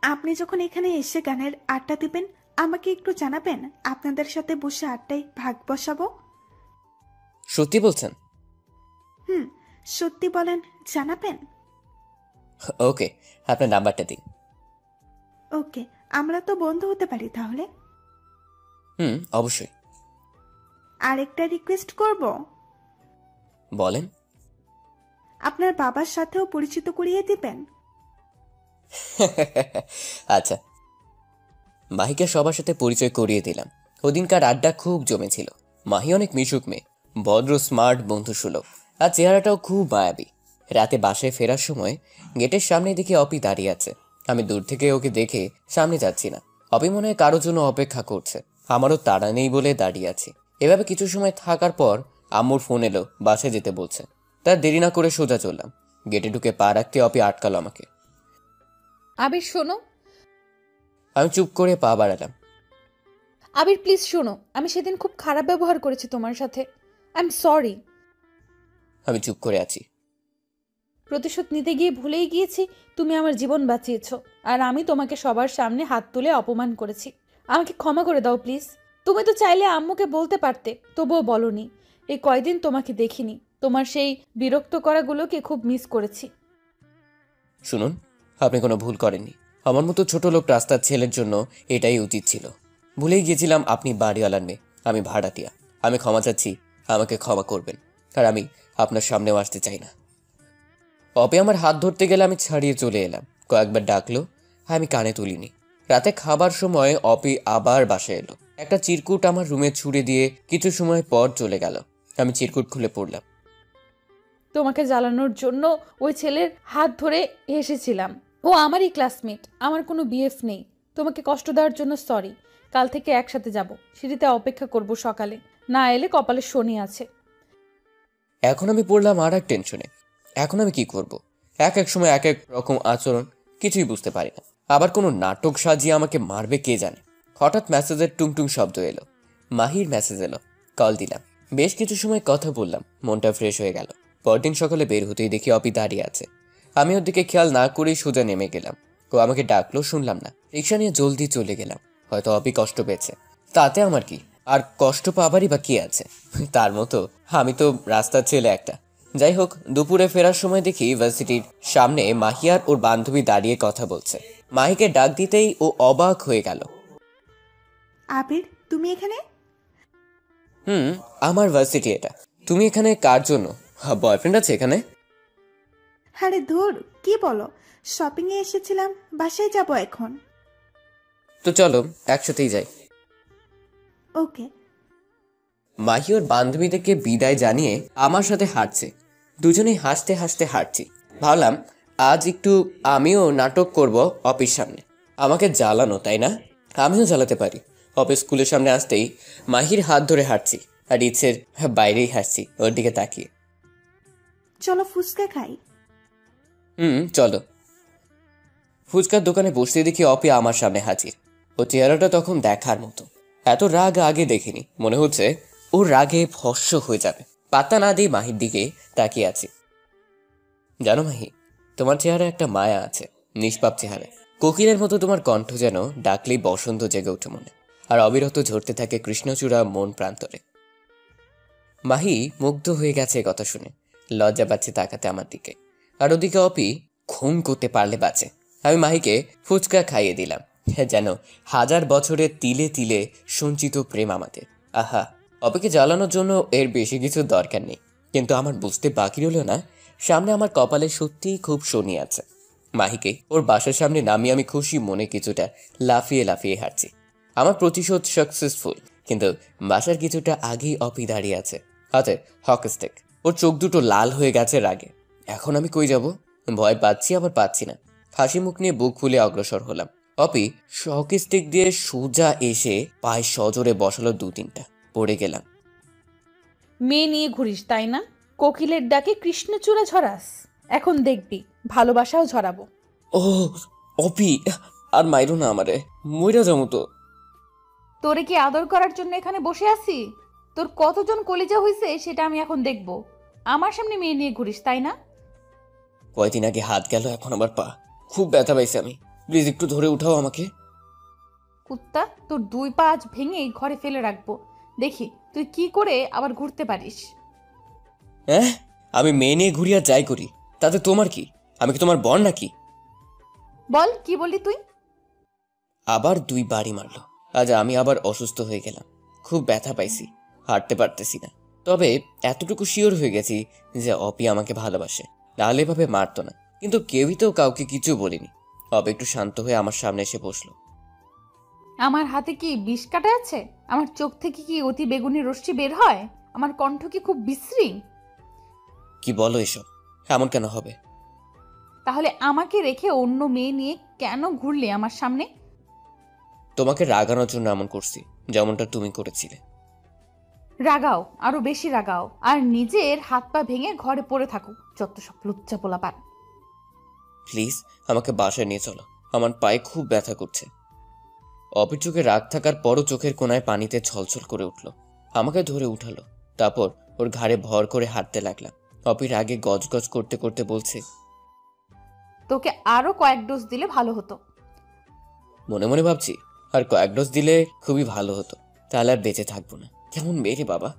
আপনি যখন এখানে এসে গানের আড্ডা দিবেন, আমাকে একটু জানাবেন। আপনাদের সাথে বসে আড্ডায় ভাগ বসাবো। সত্যি বলছেন? সত্যি বলেন, জানাবেন? ওকে, আপনার নাম্বারটা দিন। ওকে, আমরা তো বন্ধু হতে পারি তাহলে। অবশ্যই। আরেকটা রিকোয়েস্ট করব। বলেন। আপনার বাবার সাথেও পরিচিত করিয়ে দিবেন। আচ্ছা, মাহিকে সবার সাথে পরিচয় করিয়ে দিলাম। ওদিনকার আড্ডা খুব জমেছিল। মাহি অনেক মিশুক মেয়ে, ভদ্র, স্মার্ট, বন্ধুসুলভ, আর চেহারাটাও খুব মায়াবী। রাতে বাসায় ফেরার সময় গেটের সামনে দেখে অপি দাঁড়িয়ে আছে। আমি দূর থেকে ওকে দেখে সামনে যাচ্ছি না। অপি মনে হয় কারোর জন্য অপেক্ষা করছে। আমারও তাড়া নেই বলে দাঁড়িয়ে আছি। এভাবে কিছু সময় থাকার পর আম্মুর ফোন এলো, বাসায় যেতে বলছে। তার দেরি না করে সোজা চললাম। গেটে ঢুকে পা রাখতে অপি আটকালো আমাকে। আবির শোনো। আমি চুপ করে পা বাড়ালাম। আবির প্লিজ শোনো, আমি সেদিন খুব খারাপ ব্যবহার করেছি তোমার সাথে। I am sorry. আমি চুপ করে আছি। প্রতিশোধ নিতে গিয়ে ভুলেই গিয়েছি তুমি আমার জীবন বাঁচিয়েছো, আর আমি তোমাকে সবার সামনে হাত তুলে অপমান করেছি। আমাকে ক্ষমা করে দাও প্লিজ। তুমি তো চাইলে আম্মুকে বলতে পারতে, তবুও বলনি। এই কয়দিন তোমাকে দেখিনি, তোমার সেই বিরক্ত করাগুলোকে খুব মিস করেছি। শুনুন, আপনি কোনো ভুল করেননি। আমার মতো ছোট লোক রাস্তার ছেলের জন্য এটাই উচিত ছিল। ভুলেই গিয়েছিলাম আপনি বাড়িওয়ালার মেয়ে, আমি ভাড়াটিয়া। আমি ক্ষমা চাচ্ছি, আমাকে ক্ষমা করবেন। আর আমি আপনার সামনেও আসতে চাই না। অপি আমার হাত ধরতে গেলে আমি ছাড়িয়ে চলে এলাম। কয়েকবার ডাকলো, আমি কানে তুলিনি। রাতে খাবার সময় অপি আবার বাসায় এলো। একটা চিরকুট আমার রুমে ছুঁড়ে দিয়ে কিছু সময় পর চলে গেল। আমি চিরকুট খুলে পড়লাম। তোমাকে জ্বালানোর জন্য ওই ছেলের হাত ধরে এসেছিলাম। ও আমারই ক্লাসমেট, আমার কোনো বিএফ নেই। তোমাকে কষ্ট দেওয়ার জন্য সরি। কাল থেকে একসাথে যাব, সিঁড়িতে অপেক্ষা করব সকালে। না এলে কপালে শনি আছে। এখন আমি পড়লাম আর এক টেনশনে। এখন আমি কি করব? এক এক সময় এক এক রকম আচরণ, কিছুই বুঝতে পারি না। আবার কোনো নাটক সাজিয়ে আমাকে মারবে কে জানে। হঠাৎ মেসেজের টুংটুং শব্দ এলো। মাহির মেসেজ এলো। কল দিলাম। বেশ কিছু সময় কথা বললাম, মনটা ফ্রেশ হয়ে গেল। পরদিন সকালে বের হতেই দেখি অপি দাঁড়িয়ে আছে। আমি ওর দিকে খেয়াল না করেই সোজা নেমে গেলাম। ও আমাকে ডাকলো, শুনলাম না। রিক্সা নিয়ে জলদি চলে গেলাম। হয়তো অপি কষ্ট পেয়েছে, তাতে আমার কি? আর কষ্ট পাবারই বা কি আছে? তার মতো আমি তো রাস্তার ছেলে একটা। যাই হোক, দুপুরে ফেরার সময় দেখি ইউনিভার্সিটির সামনে মাহি আর ওর বান্ধবী দাঁড়িয়ে কথা বলছে। মাহিকে ডাক দিতেই ও অবাক হয়ে গেল। আবির, তুমি এখানে? আমার ভার্সিটি এটা। তুমি এখানে কার জন্য? বয়ফ্রেন্ড আছে এখানে? আরে ধুর, কি বলো? শপিং এ এসেছিলাম, বাসায় যাব এখন। তো চলো একসাথেই যাই। ওকে। মাহি ওর বান্ধবীদেরকে বিদায় জানিয়ে আমার সাথে হাঁটছে। দুজনেই হাসতে হাসতে হাঁটছি। ভাবলাম আজ একটু আমিও নাটক করব অফিস সামনে। আমাকে জ্বালানো, তাই না? আমিও জ্বালাতে পারি। অফিস স্কুলের সামনে আসতেই মাহির হাত ধরে হাঁটছি, আর ইচ্ছের বাইরেই হাসছি ওর দিকে তাকিয়ে। চলো ফুচকা খাই। চলো। ফুচকার দোকানে বসতে দেখি অপি আমার সামনে হাজির। ও চেহারাটা তখন দেখার মতো। এত রাগ আগে দেখিনি। মনে হচ্ছে ওর রাগে ভস্ম হয়ে যাবে। পাত্তা না দিয়ে মাহির দিকে তাকিয়ে আছি। জানো মাহি, তোমার চেহারা একটা মায়া আছে, নিষ্পাপ চেহারা। কোকিলের মতো তোমার কণ্ঠ যেন ডাকলেই বসন্ত জেগে ওঠে মনে, আর অবিরত ঝরতে থাকে কৃষ্ণচূড়া মন প্রান্তরে। মাহি মুগ্ধ হয়ে গেছে কথা শুনে। লজ্জা পাচ্ছে তাকাতে আমার দিকে। আর ওদিকে অপি খুন করতে পারলে বাঁচে। আমি মাহিকে ফুচকা খাইয়ে দিলাম, যেন হাজার বছরের তিলে তিলে সঞ্চিত প্রেম আমাদের। আহা, অপিকে জ্বালানোর জন্য এর বেশি কিছু দরকার নেই। কিন্তু আমার বুঝতে বাকি রইল না, সামনে আমার কপালে সত্যিই খুব শনি আছে। মাহিকে ওর বাসার সামনে নামিয়ে আমি খুশি মনে কিছুটা লাফিয়ে লাফিয়ে হাঁটছি। আমার প্রতিশোধ সাকসেসফুল, কিন্তু বাসার কিছুটা আগেই অপি দাঁড়িয়ে আছে, হাতে হক স্টিক। ওর চোখ দুটো লাল হয়ে গেছে রাগে। এখন আমি কই যাব? ভয় পাচ্ছি, আবার পাচ্ছি না। হাসি মুখ নিয়ে বুক ফুলে অগ্রসর হলাম। অপি হকি স্টিক দিয়ে সোজা এসে পায়ে সজোরে বসালো 2-3টা। পড়ে গেলাম। মেয়ে নিয়ে ঘুরিস তাই না? কোকিলের ডাকে কৃষ্ণচূড়া ঝরাস। এখন দেখবি ভালোবাসাও ঝরাবো। ও অপি, আর মাইরো না আমারে, মইরা যাবো তো। তোরে কি আদর করার জন্য এখানে বসে আছি? তোর কতজন কলিজা হইছে সেটা আমি এখন দেখব। আমার সামনে মেয়ে নিয়ে ঘুরিস তাই না? কয়দিন আগে হাত গেল, এখন আবার পা। খুব ব্যথা পাইছি আমি। প্লিজ একটু ধরে উঠাও আমাকে। কুত্তা, তোর 2 পা আজ ভেঙে ঘরে ফেলে রাখবো। দেখি তুই কি করে আবার ঘুরতে পারিস। হ্যাঁ, আমি মেয়ে নিয়ে ঘুরি আর যাই করি, তাতে তোমার কি? আমি কি তোমার বর নাকি? বল, কি বললি তুই? আবার 2 বাড়ি মারলো। আজ আমি আবার অসুস্থ হয়ে গেলাম। খুব ব্যথা পাইছি, হাঁটতে পারতেছি না। তবে এতটুকু শিওর হয়ে গেছি যে অপি আমাকে ভালোবাসে, নাহলে এভাবে মারতো না। কিন্তু কেউই তো কাউকে কিছু বলিনি। অপি একটু শান্ত হয়ে আমার সামনে এসে বসলো। আমার হাতে কি বিষ কাটা আছে? আমার চোখ থেকে কি অতি বেগুনি রশ্মি বের হয়? আমার কণ্ঠ কি খুব বিশ্রী? কি বলো এসব? এমন কেন হবে? তাহলে আমাকে রেখে অন্য মেয়ে নিয়ে কেন ঘুরলে আমার সামনে? তোমাকে রাগানোর জন্য এমন করছি, যেমনটা তুমি করেছিলে। রাগাও, আরো বেশি রাগাও, আর নিজের হাত পা ভেঙে ঘরে পড়ে থাকো, যত সব লুচ্চা পোলাপান। প্লিজ আমাকে বাসায় নিয়ে চলো, আমার পায়ে খুব ব্যথা করছে। অপির চোখে রাগ থাকার পরও চোখের কোনায় পানিতে ছলছল করে উঠল। আমাকে ধরে উঠালো, তারপর ওর ঘাড়ে ভর করে হাঁটতে লাগলাম। অপির আগে গজগজ করতে করতে বলছে, তোকে আরো কয়েক ডোজ দিলে ভালো হতো। মনে মনে ভাবছি আর কয়েক ডোজ দিলে খুবই ভালো হতো, তাহলে আর বেঁচে থাকবো না। কেমন মেরে বাবা,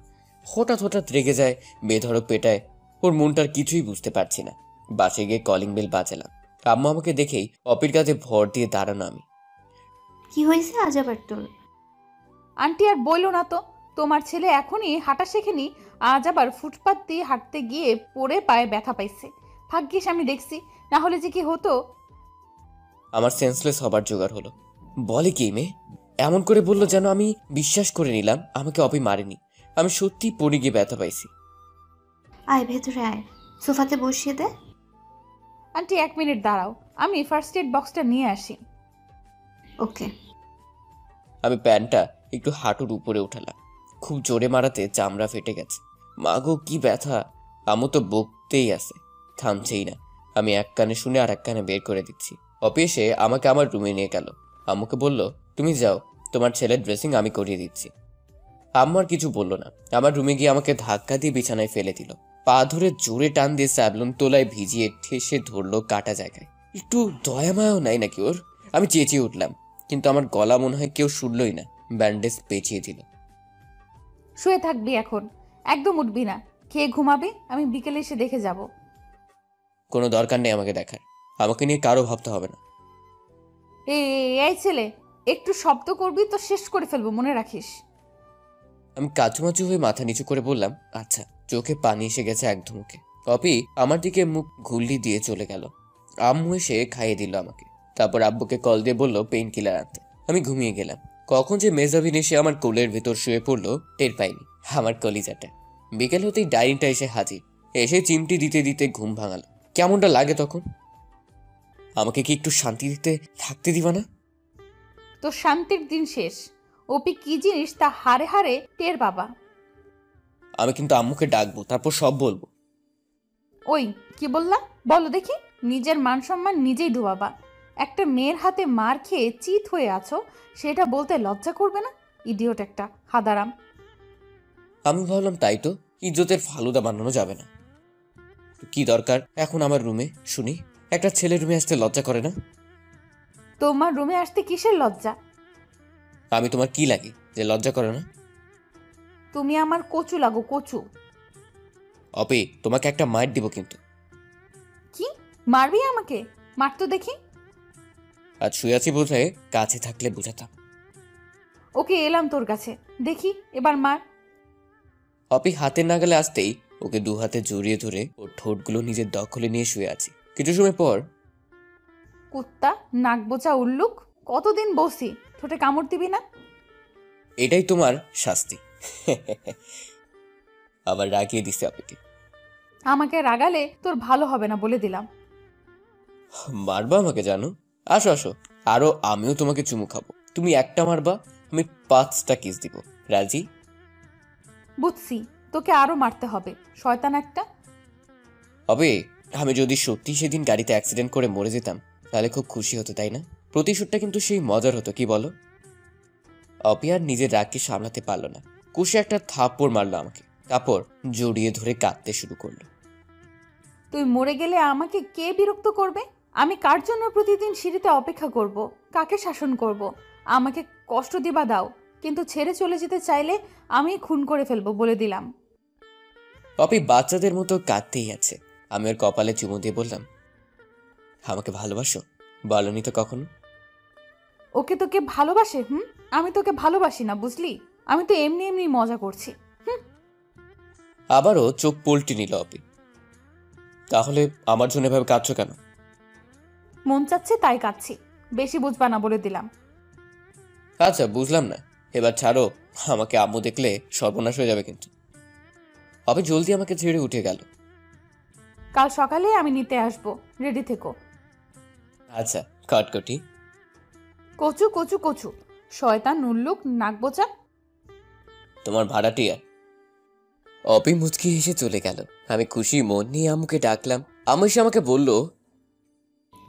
হঠাৎ হঠাৎ রেগে যায়, বেধড়ক পেটায়। ওর মনটার কিছুই বুঝতে পারছি না। বাসে গিয়ে কলিং বেল বাজালাম। আম্মা আমাকে দেখেই অপির কাছে ভর দিয়ে দাঁড়ানো। আমি, কি হয়েছে আজ আবার তোর? আন্টি আর বইলো না তো, তোমার ছেলে এখনই হাঁটা শেখেনি, আজ আবার ফুটপাত দিয়ে হাঁটতে গিয়ে পড়ে পায়ে ব্যথা পাইছে। ভাগ্যিস আমি দেখছি, না হলে যে কি হতো। আমার সেন্সলেস হবার জোগাড় হলো। বলে কি মেয়ে? এমন করে বললো যেন আমি বিশ্বাস করে নিলাম আমাকে অপি মারেনি। আমি সত্যি পড়ে গিয়ে ব্যথা পাইছি। আয় ভেতরে আয়, সোফাতে বসিয়ে দে। আন্টি 1 মিনিট দাঁড়াও, আমি ফার্স্ট এড বক্সটা নিয়ে আসি। ওকে। আমি প্যান্টটা একটু হাঁটুর উপরে উঠালাম। খুব জোরে মারাতে চামড়া ফেটে গেছে। মাগো কি ব্যথা! আমু তো বকতেই আছে, থামছেই না। আমি এক কানে শুনে আর এক কানে বের করে দিচ্ছি। অপি এসে আমাকে আমার রুমে নিয়ে গেল। আম্মুকে বলল, তুমি যাও, তোমার ছেলের ড্রেসিং আমি করিয়ে দিচ্ছি। আম্মু আর কিছু বললো না। আমার রুমে গিয়ে আমাকে ধাক্কা দিয়ে বিছানায় ফেলে দিল। পা ধরে জোরে টান দিয়ে স্যাবলুন তোলায় ভিজিয়ে ঠেসে ধরলো কাটা জায়গায়। একটু দয়া মায়াও নাই নাকি ওর? আমি চেঁচিয়ে উঠলাম, কিন্তু আমার গলা মনে হয় কেউ শুনলই না। ব্যান্ডেজ পেঁচিয়ে দিল। শুয়ে থাকবি এখন, একদম উঠবি না। খেয়ে ঘুমাবি, আমি বিকেলে এসে দেখে যাব। কোনো দরকার নেই আমাকে দেখার, আমাকে নিয়ে কারো ভাবতে হবে না। এই ছেলে, একটু শব্দ করবি তো শেষ করে ফেলবো, মনে রাখিস। আমি কাচুমাচু হয়ে মাথা নিচু করে বললাম, আচ্ছা। চোখে পানি এসে গেছে এক ধুমুকে। অপি আমার দিকে মুখ ঘুরলি দিয়ে চলে গেল। আম্মু এসে খাইয়ে দিল আমাকে। তারপর আব্বুকে কল দিয়ে বলল পেইন কিলার আনতে। আমি ঘুমিয়ে গেলাম। কখন যে মেজাবিন এসে আমার কোলের ভেতর শুয়ে পড়লো টের পাইনি। আমার কলিজাটা। বিকেল হতেই ডাইনিংটা এসে হাজির। এসে চিমটি দিতে দিতে ঘুম ভাঙালো। কেমনটা লাগে তখন? আমাকে কি একটু শান্তি দিতে থাকতে দিবা না? তো শান্তির দিন শেষ। ওপি কি জিনিস তা হারে হারে টের বাবা। আমি কিন্তু আম্মুকে ডাকবো, তারপর সব বলবো। ওই কি বললা? বলো দেখি। নিজের মান সম্মান নিজেই ডুবাবা। একটা মেয়ের হাতে মার খেয়ে চিত হয়ে আছো, সেটা বলতে লজ্জা করবে না? ইডিওট একটা, হাদারাম। আমি ভাবলাম তাই তো, ইজ্জতের ফালুদা বানানো যাবে না। কি দরকার এখন আমার রুমে শুনি? একটা ছেলে রুমে আসতে লজ্জা করে না? তোমার রুমে আসতে কিসের লজ্জা? আমি তোমার কি লাগে যে লজ্জা করে না? তুমি আমার কচু লাগো, কচু। অপি, তোমাকে একটা মাইট দিব কিন্তু। কি মারবি আমাকে? মার তো দেখি। আজ শুয়ে আছি বোঝে, কাছে থাকলে বুঝাতাম। ওকে এলাম তোর কাছে, দেখি এবার মার। অপি হাতের নাগালে আসতেই ওকে দু হাতে জড়িয়ে ধরে ওর ঠোঁটগুলো নিজের দখলে নিয়ে শুয়ে আছি। কিছু সময় পর, কুত্তা, নাক বোচা উল্লুক, কতদিন বসি, ঠোঁটে কামড় দিবি না? এটাই তোমার শাস্তি। আবার রাগিয়ে দিছে অপিকে। আমাকে রাগালে তোর ভালো হবে না বলে দিলাম। মারবা আমাকে জানো? আসো আসো, আরো আমিও তোমাকে চুমু খাবো। তুমি একটা মারবা, আমি 5টা কিস দিব। রাজি? বুঝছি, তোকে আরো মারতে হবে, শয়তান একটা। হবে। আমি যদি সত্যি সেদিন গাড়িতে অ্যাক্সিডেন্ট করে মরে যেতাম তাহলে খুব খুশি হতো, তাই না? প্রতিশোধটা কিন্তু সেই মজার হতো, কি বলো? অপি আর নিজের রাগকে সামলাতে পারলো না। কুশে একটা থাপ্পড় মারলো আমাকে, তারপর জড়িয়ে ধরে কাঁদতে শুরু করলো। তুই মরে গেলে আমাকে কে বিরক্ত করবে? আমি কার জন্য প্রতিদিন সিঁড়িতে অপেক্ষা করব? কাকে শাসন করব? আমাকে কষ্ট দিবা দাও, কিন্তু ছেড়ে চলে যেতে চাইলে আমি খুন করে ফেলবো বলে দিলাম। অপি বাচ্চাদের মতো কাঁদতেই আছে। আমি ওর কপালে চুমু দিয়ে বললাম, আমাকে ভালোবাসো? বলনি তো কখনো। ওকে তোকে ভালোবাসে? আমি তোকে ভালোবাসি না, বুঝলি? আমি তো এমনি এমনি মজা করছি। আবারও চোখ পল্টি নিল অপি। তাহলে আমার জন্য এভাবে কাঁদছো কেন? মন চাচ্ছে তাই কাচ্ছি, বেশি বুঝবা না বলে দিলাম। আচ্ছা বুঝলাম না, এবার ছাড়ো, আমাকে আম্মু দেখলে সর্বনাশ হয়ে যাবে কিন্তু। অপি জলদি আমাকে ছেড়ে উঠে গেল। কাল সকালে আমি নিতে আসবো, রেডি থেকো। আচ্ছা কটকটি। কচু কচু কচু, শয়তান নুল্লুক নাকবোচা। তোমার ভাড়াটিয়া। অপি মুচকি হেসে চলে গেল। আমি খুশি মন নিয়ে আম্মুকে ডাকলাম। আম্মু এসে আমাকে বলল,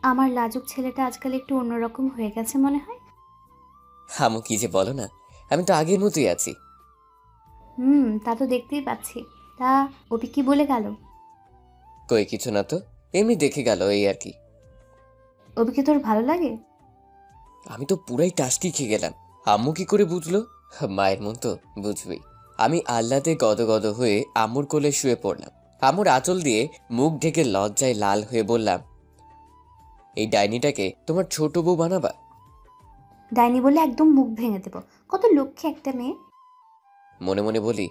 আমার লাজুক ছেলেটা আজকাল একটু অন্যরকম হয়ে গেছে মনে হয়। আম্মু কি যে বলো না, আমি তো আগের মতোই আছি। তা তো দেখতেই পাচ্ছি। তা ওপি কি বলে গেল? কই কিছু না তো, এমনি দেখে গেল এই আর কি। ওপিকে তোর ভালো লাগে? আমি তো পুরাই টাস্কি খেয়ে গেলাম। আম্মু কি করে বুঝলো? মায়ের মন তো বুঝবেই। আমি আহ্লাদে গদগদ হয়ে আম্মুর কোলে শুয়ে পড়লাম। আম্মুর আঁচল দিয়ে মুখ ঢেকে লজ্জায় লাল হয়ে বললাম, এই ডাইনিটাকে তোমার ছোট বউ বানাবা? ডাইনি বলে একদম মুখ ভেঙে দেব। কত লক্ষ্মী একটা মেয়ে। মনে মনে বলি,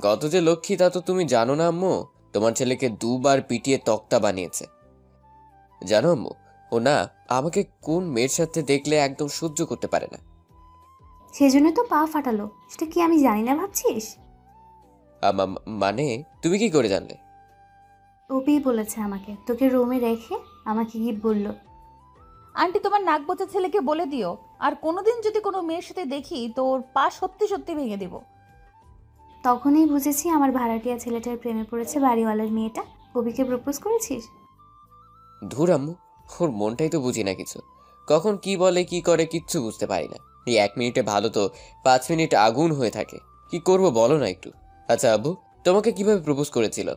কত যে লক্ষ্মী তা তো তুমি জানো না আম্মু। তোমার ছেলেকে 2 বার পিটিয়ে তক্তা বানিয়েছে। জানো আম্মু, ও না আমাকে কোন মেয়ের সাথে দেখলে একদম সহ্য করতে পারে না। সেজন্য তো পা ফাটালো। সেটা কি আমি জানি না ভাবছিস? মানে তুমি কি করে জানলে? ওপি বলেছে আমাকে, তোকে রুমে রেখে আমাকে কি বললো। আন্টি তোমার নাকবোচা ছেলেকে বলে দিও, আর কোনোদিন যদি কোনো মেয়ের সাথে দেখি তো ওর পা সত্যি সত্যি ভেঙে দেব। তখনই বুঝেছি আমার ভাড়াটিয়া ছেলেটার প্রেমে পড়েছে বাড়িওয়ালার মেয়েটা। কবিকে প্রপোজ করেছিস? ধুর আম্মু, ওর মনটাই তো বুঝি না কিছু। কখন কি বলে কি করে কিচ্ছু বুঝতে পারি না। এই 1 মিনিটে ভালো তো 5 মিনিট আগুন হয়ে থাকে। কি করব বলো না একটু। আচ্ছা আব্বু, তোমাকে কিভাবে প্রপোজ করেছিল?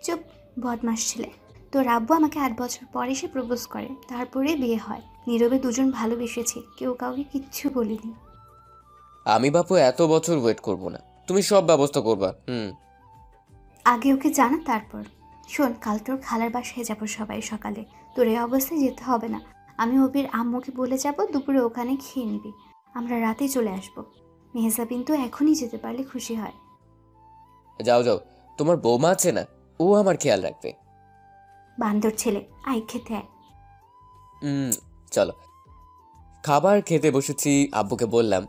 চুপ, বদমাস ছেলে। তোর আব্বু আমাকে 8 বছর পরে সে প্রপোজ করে, তারপরে বিয়ে হয়। নীরবে দুজন ভালোবেসেছি, কেউ কাউকে কিচ্ছু বলিনি। আমি বাপু এত বছর ওয়েট করব না, তুমি সব ব্যবস্থা করবা। আগে ওকে জানা তারপর। শোন, কাল তোর খালার বাসায় যাবো সবাই সকালে। তোর এই অবস্থায় যেতে হবে না। আমি ওপির আম্মুকে বলে যাব, দুপুরে ওখানে খেয়ে নিবি। আমরা রাতে চলে আসবো। মেহজাবিন তো এখনই যেতে পারলে খুশি হয়। যাও যাও, তোমার বৌমা আছে না, ও আমার খেয়াল রাখবে। বান্দর ছেলে, আই খেতে আয়। চলো। খাবার খেতে বসেছি। আব্বুকে বললাম,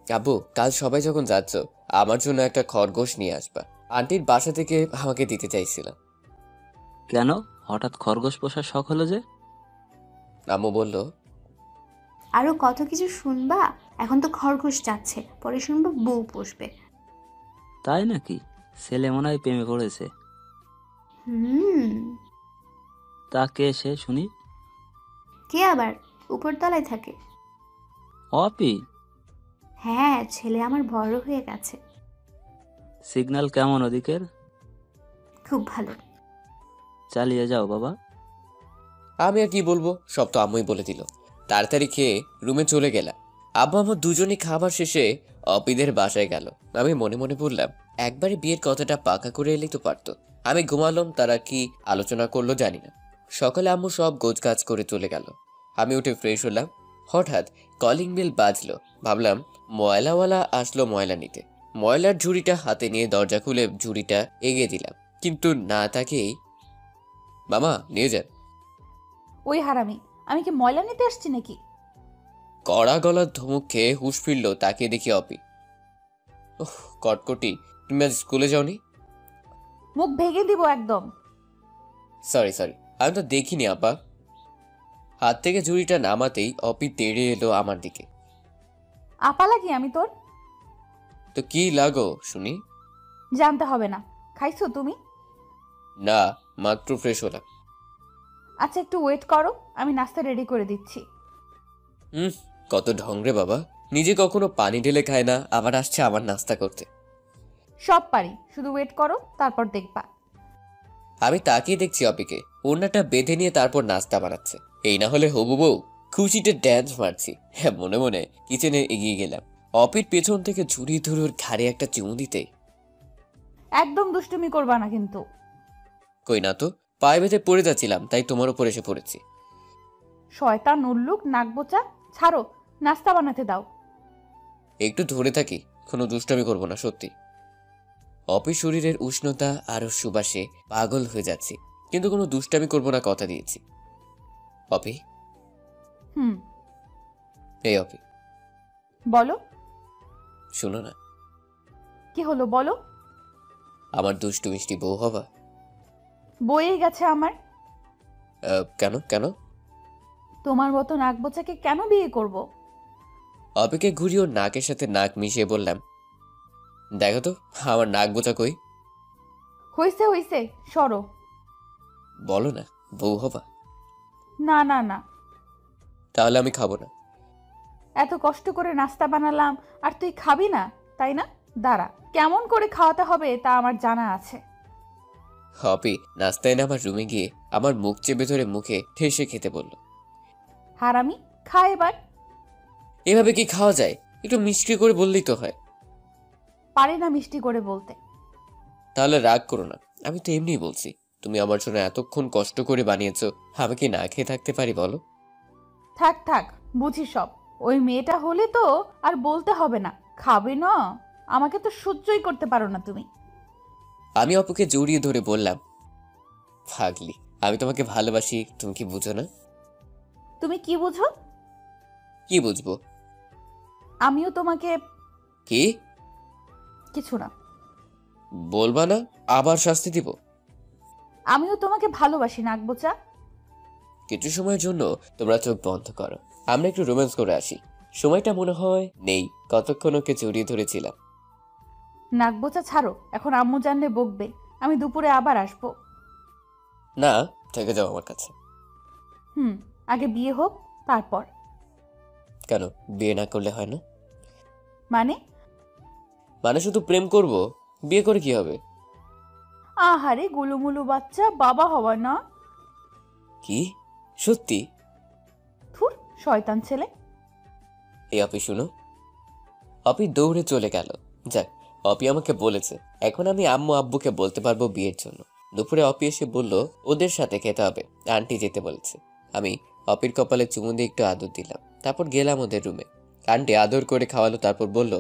আব্বু কাল সবাই যখন যাচ্ছ আমার জন্য একটা খরগোশ নিয়ে আসবা। আন্টির বাসা থেকে আমাকে দিতে চাইছিল। কেন হঠাৎ খরগোশ পোষার শখ হলো যে? আম্মু বলল, আরো কত কিছু শুনবা। এখন তো খরগোশ যাচ্ছে, পরে শুনবো বউ পোষবে। তাই নাকি? ছেলে মনে হয় প্রেমে পড়েছে। তা কে সে শুনি? কে আবার? উপরতলায় থাকে। অপি? হ্যাঁ, ছেলে আমার বড় হয়ে গেছে। সিগন্যাল কেমন ওদিকের? খুব ভালো। চালিয়ে যাও বাবা। আমি আর কি বলবো, সব তো আম্মুই বলে দিল। তাড়াতাড়ি খেয়ে রুমে চলে গেলাম। আব্বু আম্মু দুজনেই খাবার শেষে অপিদের বাসায় গেল। আমি মনে মনে বললাম, একবারে বিয়ের কথাটা পাকা করে এলেই তো পারতো। আমি ঘুমালাম, তারা কি আলোচনা করলো জানি না। সকালে আম্মু সব গোছগাছ করে চলে গেল। আমি উঠে ফ্রেশ হলাম। হঠাৎ কলিং বেল বাজলো। ভাবলাম ময়লাওয়ালা আসলো ময়লা নিতে। ময়লার ঝুড়িটা হাতে নিয়ে দরজা খুলে ঝুড়িটা এগিয়ে দিলাম, কিন্তু না তাকেই, মামা নিয়ে যান। ওই হারামি, আমি কি ময়লা নিতে আসছি নাকি? কড়া গলার ধমক খেয়ে হুঁশ ফিরল। তাকে দেখি অপি। ওহ কটকটি, তুমি আজ স্কুলে যাওনি? মুখ ভেঙে দিব একদম। সরি আমি তো দেখিনি আপা। হাত থেকে ঝুড়িটা নামাতেই অপি তেড়ে এলো আমার দিকে। আপা লাগি আমি তোর? তো কি লাগো শুনি? জানতে হবে না। খাইছো তুমি? না, মাত্র ফ্রেশ হলাম। আচ্ছা একটু ওয়েট করো, আমি নাস্তা রেডি করে দিচ্ছি। কত ঢং রে বাবা, নিজে কখনো পানি ঢেলে খায় না, আবার আসছে আমার নাস্তা করতে। সব পারি, শুধু ওয়েট করো, তারপর দেখবা। আমি তাকিয়ে দেখছি অপিকে ওড়নাটা বেঁধে নিয়ে তারপর নাস্তা বানাচ্ছে। এই না হলে হবু বউ, খুশিতে ড্যান্স মারছি। হ্যাঁ, মনে মনে কিচেনে এগিয়ে গেলাম। অপির পেছন থেকে ঝুড়ি ধরে ওর ঘাড়ে একটা চুমু দিতে। একদম দুষ্টুমি করবা না কিন্তু। কই না তো, পায়ে বেঁধে পড়ে যাচ্ছিলাম, তাই তোমার উপর এসে পড়েছি। শয়তান উল্লুক নাকবোচা, ছাড়ো, নাস্তা বানাতে দাও। একটু ধরে থাকি, কোনো দুষ্টামি করবো না সত্যি। অপির শরীরের উষ্ণতা আর সুবাসে পাগল হয়ে যাচ্ছি, কিন্তু কোনো দুষ্টামি করবো না কথা দিয়েছি। অপি, হুম, এই অপি, বলো। শোনো না, কি হলো বলো। আমার দুষ্টু মিষ্টি বউ হবা? বয়ে গেছে আমার। কেন কেন? তোমার মতো নাকবোচাকে কেন বিয়ে করব? অপিকে ঘুরিয়ে ওর নাকের সাথে নাক মিশিয়ে বললাম, দেখো তো আমার নাক বোচা কই? হইছে হইছে, সরো। বলো না, বউ হবা? না না না, তাহলে আমি খাবো না। এত কষ্ট করে নাস্তা বানালাম আর তুই খাবি না, তাই না? দাঁড়া, কেমন করে খাওয়াতে হবে তা আমার জানা আছে। অপি নাস্তা এনে আমার রুমে গিয়ে আমার মুখ চেপে ধরে মুখে ঠেসে খেতে বলল। হারামি, খা এবার। এভাবে কি খাওয়া যায়? একটু মিষ্টি করে বললেই তো হয়। পারি না মিষ্টি করে বলতে। তাহলে রাগ করো না, আমি তো এমনিই বলছি। তুমি আমার জন্য এতক্ষণ কষ্ট করে বানিয়েছো, আমি কি না খেয়ে থাকতে পারি বলো? থাক থাক, বুঝি সব। ওই মেয়েটা হলে তো আর বলতে হবে না, খাবে না। আমাকে তো সহ্যই করতে পারো না তুমি। আমি অপুকে জড়িয়ে ধরে বললাম, পাগলি, আমি তোমাকে ভালোবাসি, তুমি কি বুঝো না? তুমি কি বুঝো? কি বুঝবো? আমিও তোমাকে। কি? কিছু না। বলবা না? আবার শাস্তি দিব? আমিও তোমাকে ভালোবাসি নাকবোচা। কিছু সময়ের জন্য তোমরা চোখ বন্ধ করো, আমরা একটু রোম্যান্স করে আসি। সময়টা মনে হয় নেই, কতক্ষণ ওকে জড়িয়ে ধরেছিলাম। নাকবোচা ছাড়ো, এখন আম্মু জানলে বকবে। আমি দুপুরে আবার আসবো। না, থেকে যাও আমার কাছে। আগে বিয়ে হোক, তারপর। কেন বিয়ে না করলে হয় না? মানে? মানে শুধু প্রেম করব, বিয়ে করে কি হবে? আহারে গুলুমুলু বাচ্চা, বাবা হওয়া না? কি সত্যি? থুর, শয়তান ছেলে। এই অপি শুনো। অপি দৌড়ে চলে গেল। যাক, অপি আমাকে বলেছে, এখন আমি আম্মু আব্বুকে বলতে পারবো বিয়ের জন্য। দুপুরে অপি এসে বলল ওদের সাথে খেতে হবে, আন্টি যেতে বলেছে। আমি অপির কপালে চুমু দিয়ে একটু আদর দিলাম, তারপর গেলাম ওদের রুমে। আন্টি আদর করে খাওয়ালো, তারপর বলল,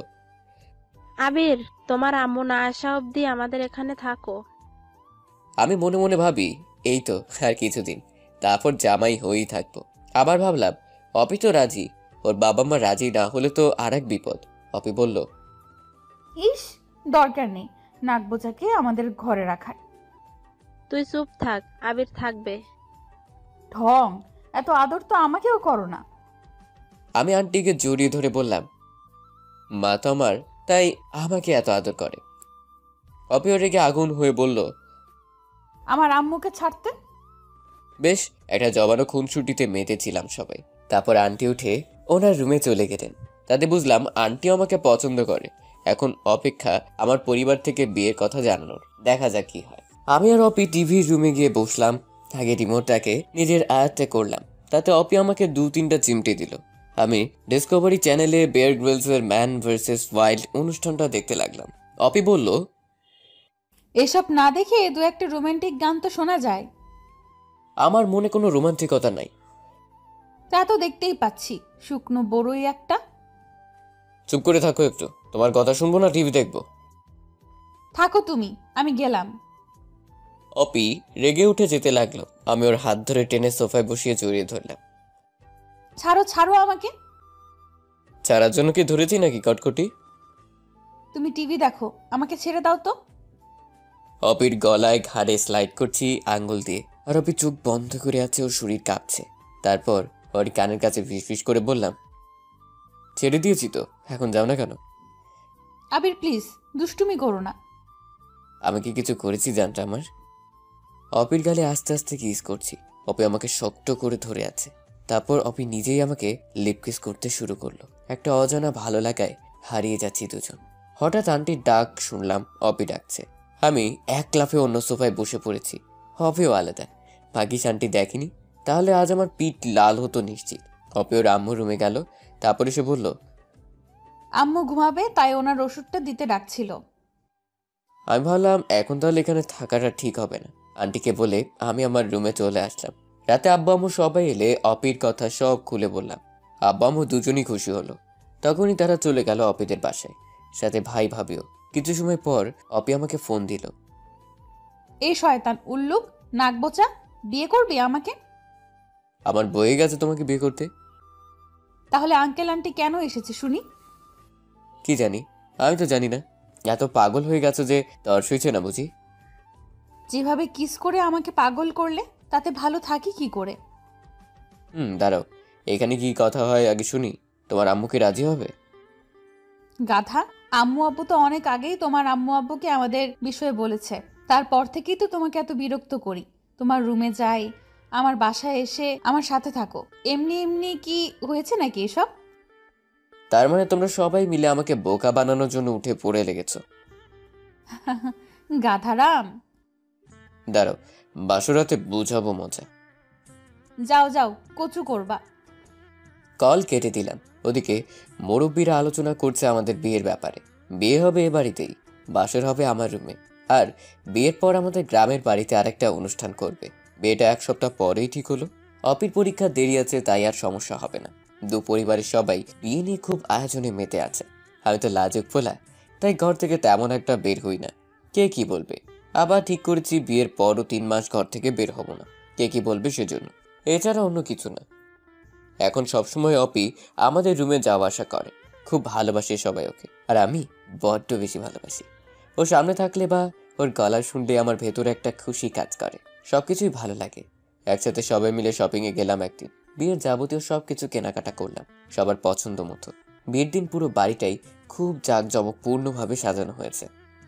আবির, তোমার আম্মু না আসা অবধি আমাদের এখানে থাকো। আমি মনে মনে ভাবি এই তো আর কিছুদিন, তারপর জামাই হয়েই থাকবো। আবার ভাবলাম অপি তো রাজি, ওর বাবা মা রাজি না হলে তো আর এক বিপদ। অপি বলল, ইস, দরকার নেই নাকবোচাকে আমাদের ঘরে রাখার। তুই চুপ থাক, আবির থাকবে। ঢং, এত আদর তো আমাকেও করো না। আমি আন্টিকে জড়িয়ে ধরে বললাম, মা তো আমার, তাই আমাকে এত আদর করে। অপি ওর রেগে আগুন হয়ে বলল, আমার আম্মুকে ছাড়তে। বেশ, একটা জবানো খুনসুটিতে মেতেছিলাম সবাই। তারপর আন্টি উঠে ওনার রুমে চলে গেলেন। তাতে বুঝলাম আন্টিও আমাকে পছন্দ করে। এখন অপেক্ষা আমার পরিবার থেকে বিয়ের কথা জানানোর, দেখা যাক কি হয়। আমি আর অপি টিভির রুমে গিয়ে বসলাম। আগে রিমোটটাকে নিজের আয়ত্তে করলাম, তাতে অপি আমাকে 2-3টা চিমটে দিল। আমি ডিসকভারি চ্যানেলে বেয়ার গ্রিলসের ম্যান ভার্সেস ওয়াইল্ড অনুষ্ঠানটা দেখতে লাগলাম। অপি বলল, এসব না দেখে দু একটা রোমান্টিক গান তো শোনা যায়। আমার মনে কোনো রোমান্টিকতা নাই। তা তো দেখতেই পাচ্ছি, শুকনো বড়ই একটা। চুপ করে থাকো একটু, তোমার কথা শুনবো না টিভি দেখবো। থাকো তুমি, আমি গেলাম। অপি রেগে উঠে যেতে লাগলো। আমি ওর হাত ধরে টেনে সোফায় বসিয়ে জড়িয়ে ধরলাম। ছাড়ো ছাড়ো আমাকে। ছাড়ার জন্য কি ধরেছি নাকি কটকটি? তুমি টিভি দেখো, আমাকে ছেড়ে দাও তো। অপির গলায় ঘাড়ে স্লাইড করছি আঙ্গুল দিয়ে, আর অপি চোখ বন্ধ করে আছে, ওর শরীর কাঁপছে। তারপর ওর কানের কাছে ফিসফিস করে বললাম, ছেড়ে দিয়েছি তো, এখন যাও না কেন? আবির প্লিজ, দুষ্টুমি করো না। আমি কি কিছু করেছি জানটা আমার? অপির গালে আস্তে আস্তে কিস করছি। অপি আমাকে শক্ত করে ধরে আছে। তারপর অপি নিজেই আমাকে লিপ কিস করতে শুরু করলো। একটা অজানা ভালো লাগায় হারিয়ে যাচ্ছি দুজন। হঠাৎ আন্টির ডাক শুনলাম, অপি ডাকছে। আমি এক লাফে অন্য সোফায় বসে পড়েছি। অপিও আলাদা, ভাগ্যিস আন্টি দেখেনি, তাহলে আজ আমার পিঠ লাল হতো নিশ্চিত। অপি ওর আম্মু রুমে গেল, তারপরে সে বলল, আম্মু ঘুমাবে, তাই ওনার ওষুধটা দিতে ডাকছিল। আমি ভাবলাম এখন তাহলে এখানে থাকাটা ঠিক হবে না। আন্টিকে বলে আমি আমার রুমে চলে আসলাম। রাতে আব্বা আম্মু সবাই এলে অপির কথা সব খুলে বললাম। আব্বা আম্মু দুজনই খুশি হলো। তখনই তারা চলে গেল অপিদের বাসায়, সাথে ভাই ভাবিও। কিছু সময় পর অপি আমাকে ফোন দিল। এই শয়তান উল্লুক নাকবোচা, বিয়ে করবি আমাকে? আমার বয়ে গেছে তোমাকে বিয়ে করতে। তাহলে আঙ্কেল আন্টি কেন এসেছে শুনি? কি জানি, আমি তো জানি না। এত পাগল হয়ে গেছো যে তর সইছে না বুঝি? যেভাবে কিস করে আমাকে পাগল করলে, তাতে ভালো থাকি কি করে? দাঁড়াও, এখানে কি কথা হয় আগে শুনি। তোমার আম্মু কি রাজি হবে? গাধা, আম্মু আব্বু তো অনেক আগেই তোমার আম্মু আব্বুকে আমাদের বিষয়ে বলেছে। তারপর থেকেই তো তোমাকে এত বিরক্ত করি। তোমার রুমে যাই, আমার বাসায় এসে আমার সাথে থাকো। এমনি এমনি কি হয়েছে নাকি এসব? তার মানে তোমরা সবাই মিলে আমাকে বোকা বানানোর জন্য উঠে পড়ে লেগেছো। গাধারাম, দাঁড়াও, বাসরাতে বুঝাবো মজা। যাও যাও, কচু করবা। কল কেটে দিলাম। ওদিকে মুরব্বীরা আলোচনা করছে আমাদের বিয়ের ব্যাপারে। বিয়ে হবে এ বাড়িতেই, বাসর হবে আমার রুমে। আর বিয়ের পর আমাদের গ্রামের বাড়িতে আরেকটা অনুষ্ঠান করবে। বিয়েটা 1 সপ্তাহ পরেই ঠিক হলো। অপির পরীক্ষা দেরি আছে, তাই আর সমস্যা হবে না। দু পরিবারের সবাই বিয়ে নিয়ে খুব আয়োজনে মেতে আছে। আমি তো লাজুক ফোলা, তাই ঘর থেকে তেমন একটা বের হই না। কে কি বলবে? আবার ঠিক করেছি বিয়ের পরও 3 মাস ঘর থেকে বের হব না। কে কি বলবে সেজন্য, এছাড়া অন্য কিছু না। এখন সবসময় অপি আমাদের রুমে যাওয়া আসা করে। খুব ভালোবাসে সবাই ওকে, আর আমি বড্ড বেশি ভালোবাসি। ও সামনে থাকলে বা ওর গলা শুনলে আমার ভেতরে একটা খুশি কাজ করে। সবকিছুই ভালো লাগে। একসাথে সবাই মিলে শপিংয়ে গেলাম একদিন। বিয়ের যাবতীয় সবকিছু কেনাকাটা করলাম সবার পছন্দ মতো। বিয়ের দিন পুরো বাড়িটাই খুব জাঁকজমকপূর্ণভাবে সাজানো হয়েছে।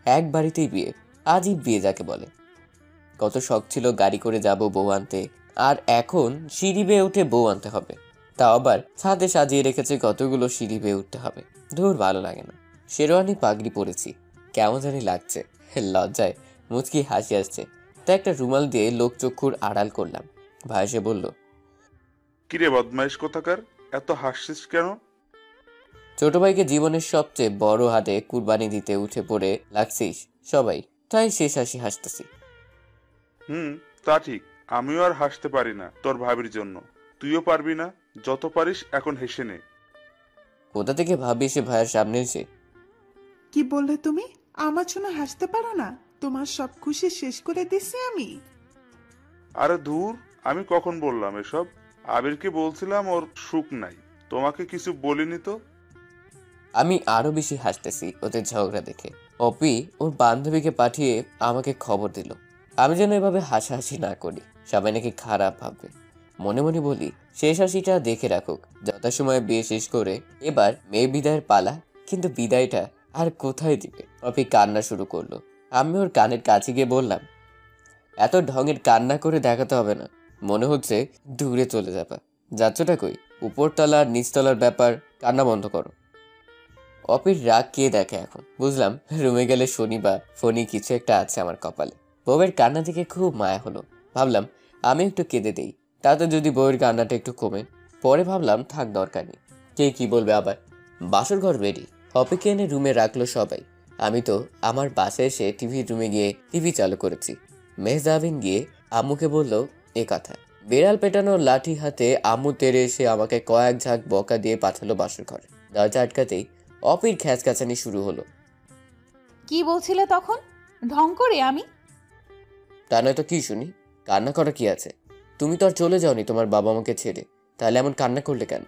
এক বাড়িতেই বিয়ে, আজই বিয়ে যাকে বলে। কত শখ ছিল গাড়ি করে যাব বউ আনতে, আর এখন সিঁড়ি বেয়ে উঠে বউ আনতে হবে। তাও আবার ছাদে সাজিয়ে রেখেছে কতগুলো সিঁড়ি বেয়ে উঠতে হবে। ধুর, ভালো লাগে না। শেরওয়ানি পাগড়ি পরেছি, কেমন জানি লাগছে। লজ্জায় মুচকি হাসি আসছে, তাই একটা রুমাল দিয়ে লোকচক্ষুর আড়াল করলাম। ভাই এসে বলল, কিরে বদমাইশ কোথাকার, এত হাসছিস কেন? ছোট ভাইকে জীবনের সবচেয়ে বড় হাতে কুরবানি দিতে উঠে পড়ে লাগছিস সবাই, তাই শেষ হাসি হাসতেছি। তা ঠিক, আমিও আর হাসতে পারি না তোর ভাবির জন্য। তুইও পারবি না, যত পারিস এখন হেসে নে। কোথা থেকে ভাবি এসে ভাইয়ের সামনে এসে? কি বললে তুমি? আমার জন্য হাসতে পারো না? তোমার সব খুশি শেষ করে দিছি আমি। আরে ধুর, আমি কখন বললাম এসব? আবিরকে বলছিলাম ওর সুখ নাই, তোমাকে কিছু বলিনি তো। আমি আরো বেশি হাসতেছি ওদের ঝগড়া দেখে। অপি ওর বান্ধবীকে পাঠিয়ে আমাকে খবর দিল আমি যেন এভাবে হাসাহাসি না করি, সবাই নাকি খারাপ ভাববে। মনে মনে বলি, শেষ হাসিটা দেখে রাখুক। যথাসময়ে বিয়ে শেষ করে এবার মেয়ে বিদায়ের পালা, কিন্তু বিদায়টা আর কোথায় দিবে? অপি কান্না শুরু করলো। আমি ওর কানের কাছে গিয়ে বললাম, এত ঢঙের কান্না করে দেখাতে হবে না, মনে হচ্ছে দূরে চলে যাবা। যাচ্ছটা কই? উপরতলা আর নিচতলার ব্যাপার, কান্না বন্ধ করো। অপির রাগ কে দেখে এখন বুঝলাম। রুমে গেলে শনি বা ফনি কিছু একটা আছে আমার কপালে। বউয়ের কান্না থেকে খুব মায়া হলো। ভাবলাম আমি একটু কেঁদে দেই, তাতে যদি বউয়ের কান্নাটা একটু কমে। পরে ভাবলাম থাক, দরকার নেই, কে কি বলবে আবার। বাসর ঘর রেডি, অপিকে এনে রুমে রাখলো সবাই। আমি তো আমার বাসায় এসে টিভি রুমে গিয়ে টিভি চালু করেছি। মেহজাবিন গিয়ে আম্মুকে বলল এ কথা। বিড়াল পেটানো লাঠি হাতে আম্মু তেড়ে এসে আমাকে কয়েক ঝাঁক বকা দিয়ে পাঠালো বাসর ঘরে। দরজা আটকাতেই অপির খ্যাচকাচানি শুরু হলো। কি বলছিলে তখন? ঢং করে আমি? তা নয় তো কি শুনি? কান্না করা কি আছে? তুমি তো আর চলে যাওনি তোমার বাবা আমাকে ছেড়ে, তাহলে এমন কান্না করলে কেন?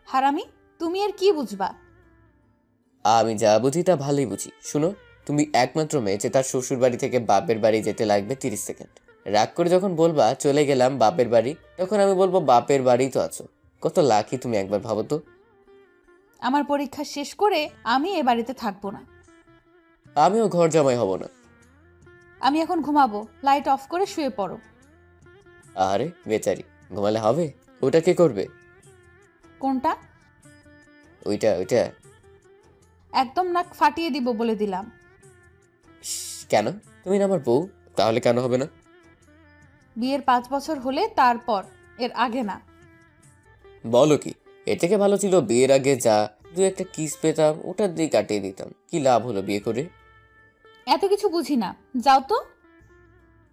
হারামি, তুমি আর কি বুঝবা? আমি যা বুঝি তা ভালোই বুঝি। শুনো, তুমি একমাত্র মেয়ে যে তার শ্বশুর বাড়ি থেকে বাপের বাড়ি যেতে লাগবে 30 সেকেন্ড। রাগ করে যখন বলবা চলে গেলাম বাপের বাড়ি, তখন আমি বলবো বাপের বাড়ি তো আছো। কত লাকি তুমি, একবার ভাবো তো। আমার পরীক্ষা শেষ করে আমি এ বাড়িতে থাকবো না। আমিও ঘর জামাই হব না। আমি এখন ঘুমাবো, লাইট অফ করে শুয়ে পড়ো। আরে বেচারি, ঘুমালে হবে? ওটা কে করবে? কোনটা? ওইটা ওইটা। একদম নাক ফাটিয়ে দিব বলে দিলাম। কেন? তুমি না আমার বউ, তাহলে কেন হবে না? বিয়ের 5 বছর হলে তারপর, এর আগে না। বলো কি? এর থেকে ভালো ছিল বিয়ের আগে যা দু একটা কিস পেতাম, ওটা দিয়ে কাটিয়ে দিতাম। কি লাভ হলো বিয়ে করে? এত কিছু বুঝি না, যাও তো।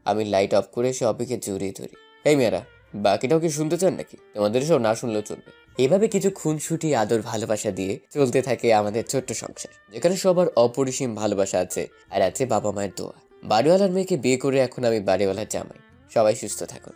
আমি লাইট অফ করে এসে অপিকে জড়িয়ে ধরি। এই মেয়েরা, বাকিটাও কি শুনতে চান নাকি? তোমাদের সব না শুনলেও চলবে। এভাবে কিছু খুনসুটি আদর ভালোবাসা দিয়ে চলতে থাকে আমাদের ছোট্ট সংসার, যেখানে সবার অপরিসীম ভালোবাসা আছে, আর আছে বাবা মায়ের দোয়া। বাড়িওয়ালার মেয়েকে বিয়ে করে এখন আমি বাড়িওয়ালার জামাই। সবাই সুস্থ থাকুন।